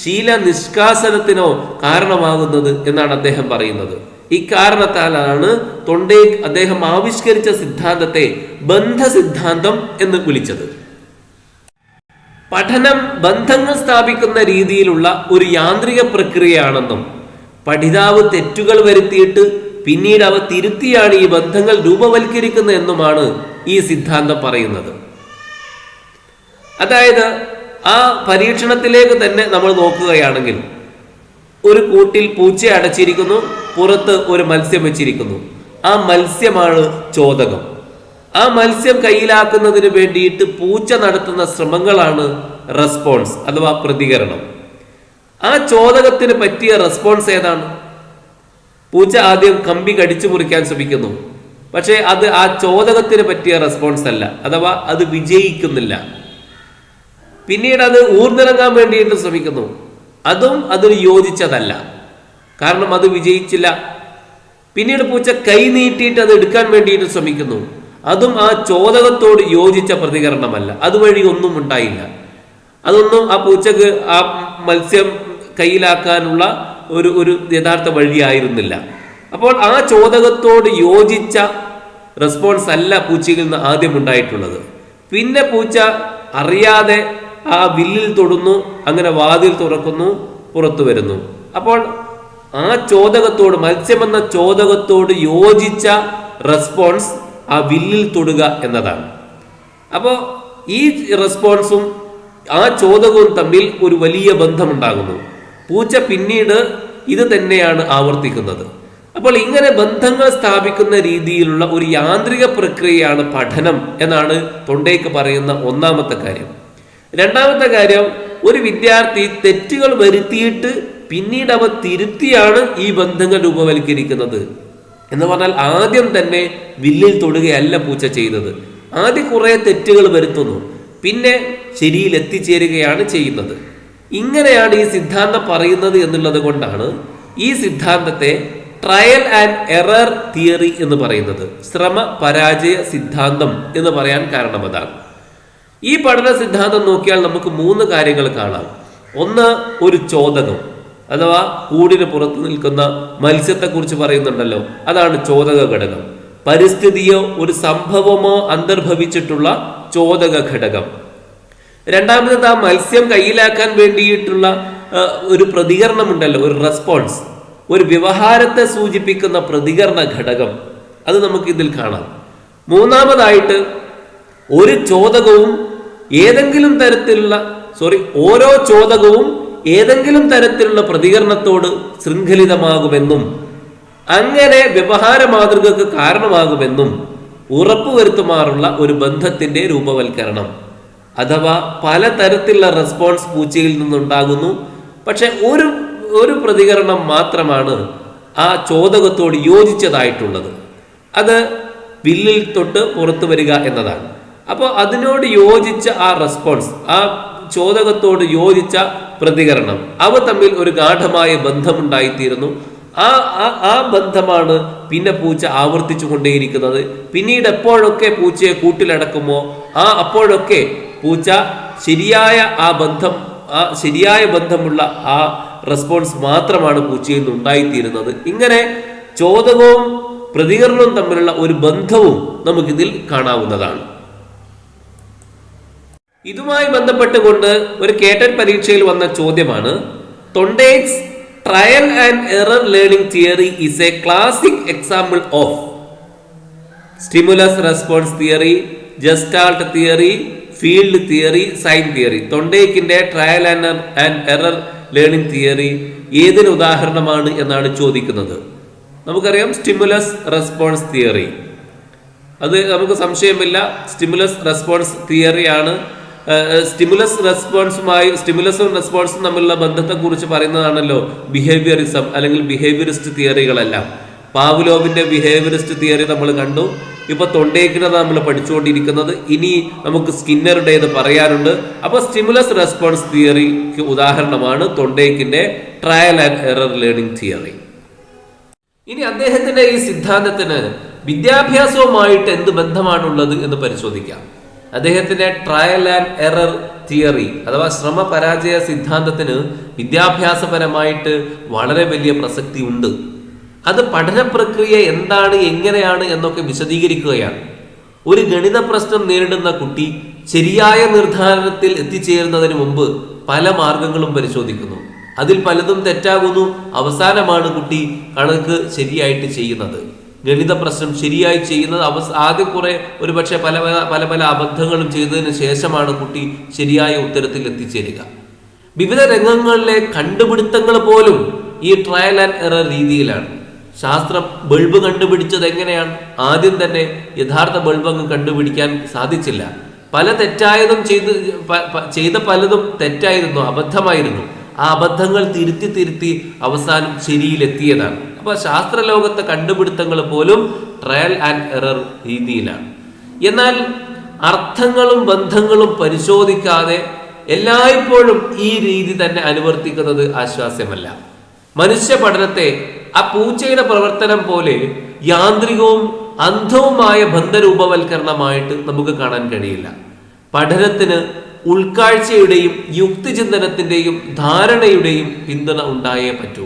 ശീലനിഷ്കാസനത്തിനോ കാരണമാകുന്നത് എന്നാണ് അദ്ദേഹം പറയുന്നത്. ഇക്കാരണത്താലാണ് തൊണ്ടേക്ക് അദ്ദേഹം ആവിഷ്കരിച്ച സിദ്ധാന്തത്തെ ബന്ധസിദ്ധാന്തം എന്ന് വിളിച്ചത്. പഠനം ബന്ധങ്ങൾ സ്ഥാപിക്കുന്ന രീതിയിലുള്ള ഒരു യാന്ത്രിക പ്രക്രിയയാണെന്നും പഠിതാവ് തെറ്റുകൾ വരുത്തിയിട്ട് പിന്നീട് അവ തിരുത്തിയാണ് ഈ ബന്ധങ്ങൾ രൂപവൽക്കരിക്കുന്നത് എന്നുമാണ് ഈ സിദ്ധാന്തം പറയുന്നത്. അതായത് ആ പരീക്ഷണത്തിലേക്ക് തന്നെ നമ്മൾ നോക്കുകയാണെങ്കിൽ, ഒരു കൂട്ടിൽ പൂച്ചയെ അടച്ചിരിക്കുന്നു, പുറത്ത് ഒരു മത്സ്യം വെച്ചിരിക്കുന്നു. ആ മത്സ്യമാണ് ചോദകം. ആ മത്സ്യം കയ്യിലാക്കുന്നതിന് വേണ്ടിയിട്ട് പൂച്ച നടത്തുന്ന ശ്രമങ്ങളാണ് റെസ്പോൺസ് അഥവാ പ്രതികരണം. ആ ചോദകത്തിന് പറ്റിയ റെസ്പോൺസ് ഏതാണ്? പൂച്ച ആദ്യം കമ്പി കടിച്ചു മുറിക്കാൻ ശ്രമിക്കുന്നു, പക്ഷേ അത് ആ ചോദകത്തിന് പറ്റിയ റെസ്പോൺസ് അല്ല, അഥവാ അത് വിജയിക്കുന്നില്ല. പിന്നീട് അത് ഊർന്നിറങ്ങാൻ വേണ്ടിയിട്ട് ശ്രമിക്കുന്നു, അതും അതിന് യോജിച്ചതല്ല, കാരണം അത് വിജയിച്ചില്ല. പിന്നീട് പൂച്ച കൈ നീട്ടിയിട്ട് അത് എടുക്കാൻ വേണ്ടിയിട്ട് ശ്രമിക്കുന്നു, അതും ആ ചോദകത്തോട് യോജിച്ച പ്രതികരണമല്ല, അതുവഴി ഒന്നും ഉണ്ടായില്ല. അതൊന്നും ആ പൂച്ചക്ക് ആ മത്സ്യം കയ്യിലാക്കാനുള്ള ഒരു യഥാർത്ഥ വഴിയായിരുന്നില്ല. അപ്പോൾ ആ ചോദകത്തോട് യോജിച്ച റെസ്പോൺസ് അല്ല പൂച്ചയിൽ നിന്ന് ആദ്യം ഉണ്ടായിട്ടുള്ളത്. പിന്നെ പൂച്ച അറിയാതെ ആ വില്ലിൽ തൊടുന്നു, അങ്ങനെ വാതിൽ തുറക്കുന്നു, പുറത്തു വരുന്നു. അപ്പോൾ ആ ചോദകത്തോട്, മത്സ്യമെന്ന ചോദകത്തോട് യോജിച്ച റെസ്പോൺസ് ആ വില്ലിൽ തൊടുക എന്നതാണ്. അപ്പോൾ ഈ റെസ്പോൺസും ആ ചോദകവും തമ്മിൽ ഒരു വലിയ ബന്ധമുണ്ടാകുന്നു. പൂച്ച പിന്നീട് ഇത് തന്നെയാണ് ആവർത്തിക്കുന്നത്. അപ്പോൾ ഇങ്ങനെ ബന്ധങ്ങൾ സ്ഥാപിക്കുന്ന രീതിയിലുള്ള ഒരു യാന്ത്രിക പ്രക്രിയയാണ് പഠനം എന്നാണ് തൊണ്ടേക്ക് പറയുന്ന ഒന്നാമത്തെ കാര്യം. രണ്ടാമത്തെ കാര്യം, ഒരു വിദ്യാർത്ഥി തെറ്റുകൾ വരുത്തിയിട്ട് പിന്നീട് അവ തിരുത്തിയാണ് ഈ ബന്ധങ്ങൾ രൂപവൽക്കരിക്കുന്നത് എന്ന് പറഞ്ഞാൽ, ആദ്യം തന്നെ വില്ലിൽ തൊടുകയല്ല പൂച്ച ചെയ്തത്. ആദ്യം കുറെ തെറ്റുകൾ വരുത്തുന്നു, പിന്നെ ശരിയിൽ എത്തിച്ചേരുകയാണ് ചെയ്യുന്നത്. ഇങ്ങനെയാണ് ഈ സിദ്ധാന്തം പറയുന്നത് എന്നുള്ളത് കൊണ്ടാണ് ഈ സിദ്ധാന്തത്തെ ട്രയൽ ആൻഡ് എറർ തിയറി എന്ന് പറയുന്നത്. ശ്രമ പരാജയ സിദ്ധാന്തം എന്ന് പറയാൻ കാരണം അതാണ്. ഈ പഠന സിദ്ധാന്തം നോക്കിയാൽ നമുക്ക് 3 കാര്യങ്ങൾ കാണാം. ഒന്ന്, ഒരു ചോദകം അഥവാ കൂടിന് പുറത്തു നിൽക്കുന്ന മത്സ്യത്തെക്കുറിച്ച് പറയുന്നുണ്ടല്ലോ, അതാണ് ചോദക ഘടകം. പരിസ്ഥിതിയോ ഒരു സംഭവമോ അന്തർഭവിച്ചിട്ടുള്ള ചോദക ഘടകം. രണ്ടാമത്, ആ മത്സ്യം കയ്യിലാക്കാൻ വേണ്ടിയിട്ടുള്ള ഒരു പ്രതികരണമുണ്ടല്ലോ, ഒരു റെസ്പോൺസ്, ഒരു വ്യവഹാരത്തെ സൂചിപ്പിക്കുന്ന പ്രതികരണ ഘടകം, അത് നമുക്ക് ഇതിൽ കാണാം. മൂന്നാമതായിട്ട്, ഒരു ചോദകവും ഏതെങ്കിലും തരത്തിലുള്ള ഓരോ ചോദകവും ഏതെങ്കിലും തരത്തിലുള്ള പ്രതികരണത്തോട് ശൃംഖലിതമാകുമെന്നും അങ്ങനെ വ്യവഹാര മാതൃകക്ക് കാരണമാകുമെന്നും ഉറപ്പുവരുത്തുമാറുള്ള ഒരു ബന്ധത്തിന്റെ രൂപവൽക്കരണം. അഥവാ പലതരത്തിലുള്ള റെസ്പോൺസ് പൂച്ചയിൽ നിന്നുണ്ടാകുന്നു. പക്ഷെ ഒരു പ്രതികരണം മാത്രമാണ് ആ ചോദകത്തോട് യോജിച്ചതായിട്ടുള്ളത്. അത് വില്ലിൽ തൊട്ട് പുറത്തു വരിക എന്നതാണ്. അപ്പോൾ അതിനോട് യോജിച്ച ആ റെസ്പോൺസ്, ആ ചോദകത്തോട് യോജിച്ച പ്രതികരണം, അവ തമ്മിൽ ഒരു ഗാഢമായ ബന്ധമുണ്ടായിത്തീരുന്നു. ആ ബന്ധമാണ് പിന്നെ പൂച്ച ആവർത്തിച്ചു കൊണ്ടേയിരിക്കുന്നത്. പിന്നീട് എപ്പോഴൊക്കെ പൂച്ചയെ കൂട്ടിലടക്കുമോ അപ്പോഴൊക്കെ പൂച്ച ശരിയായ ബന്ധമുള്ള ആ റെസ്പോൺസ് മാത്രമാണ് പൂച്ചയിൽ നിന്ന് ഉണ്ടായിത്തീരുന്നത്. ഇങ്ങനെ ചോദകവും പ്രതികരണവും തമ്മിലുള്ള ഒരു ബന്ധവും നമുക്കിതിൽ കാണാവുന്നതാണ്. ഇതുമായി ബന്ധപ്പെട്ടുകൊണ്ട് ഒരു കേട്ടറ്റ് പരീക്ഷയിൽ വന്ന ചോദ്യമാണ്, Thorndike's trial and error learning theory is a classic example of stimulus response theory, gestalt theory, field theory, sign theory. തൊണ്ടേക്കിന്റെ trial and error learning theory ഏതിന് ഉദാഹരണമാണ് എന്നാണ് ചോദിക്കുന്നത്. നമുക്കറിയാം സ്റ്റിമുലസ് റെസ്പോൺസ് തിയറി, അത് നമുക്ക് സംശയമില്ല സ്റ്റിമുലസ് റെസ്പോൺസ് തിയറിയാണ്. സ്റ്റിമുലസും റെസ്പോൺസും തമ്മിലുള്ള ബന്ധത്തെക്കുറിച്ച് പറയുന്നതാണല്ലോ ബിഹേവിയറിസം അല്ലെങ്കിൽ ബിഹേവിയറിസ്റ്റ് തിയറികളെല്ലാം. പാവ്ലോവിന്റെ ബിഹേവിയറിസ്റ്റ് തിയറി നമ്മൾ കണ്ടു. ഇപ്പൊ തൊണ്ടേക്കിനെ നമ്മൾ പഠിച്ചുകൊണ്ടിരിക്കുന്നത്. ഇനി നമുക്ക് സ്കിന്നറുടേത് പറയാനുണ്ട്. അപ്പൊ സ്റ്റിമുലസ് റെസ്പോൺസ് തിയറിക്ക് ഉദാഹരണമാണ് തൊണ്ടേക്കിന്റെ trial and error learning theory. ഇനി അദ്ദേഹത്തിന്റെ ഈ സിദ്ധാന്തത്തിന് വിദ്യാഭ്യാസവുമായിട്ട് എന്ത് ബന്ധമാണുള്ളത് എന്ന് പരിശോധിക്കാം. അദ്ദേഹത്തിന്റെ ട്രയൽ ആൻഡ് എറർ തിയറി അഥവാ ശ്രമ പരാജയ സിദ്ധാന്തത്തിന് വിദ്യാഭ്യാസപരമായിട്ട് വളരെ വലിയ പ്രസക്തി ഉണ്ട്. അത് പഠന പ്രക്രിയ എന്താണ്, എങ്ങനെയാണ് എന്നൊക്കെ വിശദീകരിക്കുകയാണ്. ഒരു ഗണിത പ്രശ്നം നേരിടുന്ന കുട്ടി ശരിയായ നിർദ്ധാരണത്തിൽ എത്തിച്ചേരുന്നതിന് മുമ്പ് പല മാർഗങ്ങളും പരിശോധിക്കുന്നു. അതിൽ പലതും തെറ്റാകുന്നു. അവസാനമാണ് കുട്ടി കണക്ക് ശരിയായിട്ട് ചെയ്യുന്നത്. ഗണിത പ്രശ്നം ശരിയായി ചെയ്യുന്നത് ആദ്യം ഒരു പക്ഷേ പല അബദ്ധങ്ങളും ചെയ്തതിന് ശേഷമാണ് കുട്ടി ശരിയായ ഉത്തരത്തിൽ എത്തിച്ചേരുക. വിവിധ രംഗങ്ങളിലെ കണ്ടുപിടുത്തങ്ങൾ പോലും ഈ ട്രയൽ ആൻഡ് എറർ രീതിയിലാണ്. ശാസ്ത്രം ബൾബ് കണ്ടുപിടിച്ചത് എങ്ങനെയാണ്? ആദ്യം തന്നെ യഥാർത്ഥ ബൾബ് അങ്ങ് കണ്ടുപിടിക്കാൻ സാധിച്ചില്ല. ചെയ്ത പലതും തെറ്റായിരുന്നു, അബദ്ധമായിരുന്നു. ആ അബദ്ധങ്ങൾ തിരുത്തി അവസാനം ശരിയിലെത്തിയതാണ്. അപ്പൊ ശാസ്ത്രലോകത്തെ കണ്ടുപിടുത്തങ്ങൾ പോലും ട്രയൽ ആൻഡ് എറർ രീതിയിലാണ്. എന്നാൽ അർത്ഥങ്ങളും ബന്ധങ്ങളും പരിശോധിക്കാതെ എല്ലായ്പ്പോഴും ഈ രീതി തന്നെ അനുവർത്തിക്കുന്നത് ആശ്വാസ്യമല്ല. മനുഷ്യ പഠനത്തെ ആ പൂച്ചയുടെ പ്രവർത്തനം പോലെ യാന്ത്രികവും അന്ധവുമായ ബന്ധരൂപവൽക്കരണമായിട്ട് നമുക്ക് കാണാൻ കഴിയില്ല. പഠനത്തിന് ഉൾക്കാഴ്ചയുടെയും യുക്തിചിന്തനത്തിന്റെയും ധാരണയുടെയും പിന്തുണ ഉണ്ടായേ പറ്റൂ.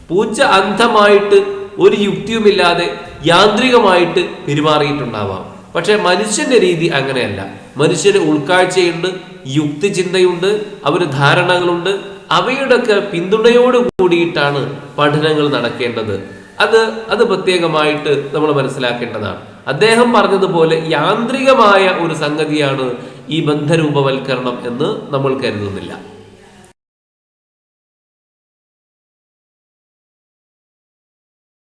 പൂച്ച അന്ധമായിട്ട് ഒരു യുക്തിയുമില്ലാതെ യാന്ത്രികമായിട്ട് പെരുമാറിയിട്ടുണ്ടാവാം. പക്ഷെ മനുഷ്യന്റെ രീതി അങ്ങനെയല്ല. മനുഷ്യന് ഉൾക്കാഴ്ചയുണ്ട്, യുക്തിചിന്തയുണ്ട്, അവന് ധാരണകളുണ്ട്. അവയുടെയൊക്കെ പിന്തുണയോട് കൂടിയിട്ടാണ് പഠനങ്ങൾ നടക്കേണ്ടത്. അത് പ്രത്യേകമായിട്ട് നമ്മൾ മനസ്സിലാക്കേണ്ടതാണ്. അദ്ദേഹം പറഞ്ഞതുപോലെ യാന്ത്രികമായ ഒരു സംഗതിയാണ് ഈ ബന്ധരൂപവൽക്കരണം എന്ന് നമ്മൾ കരുതുന്നില്ല.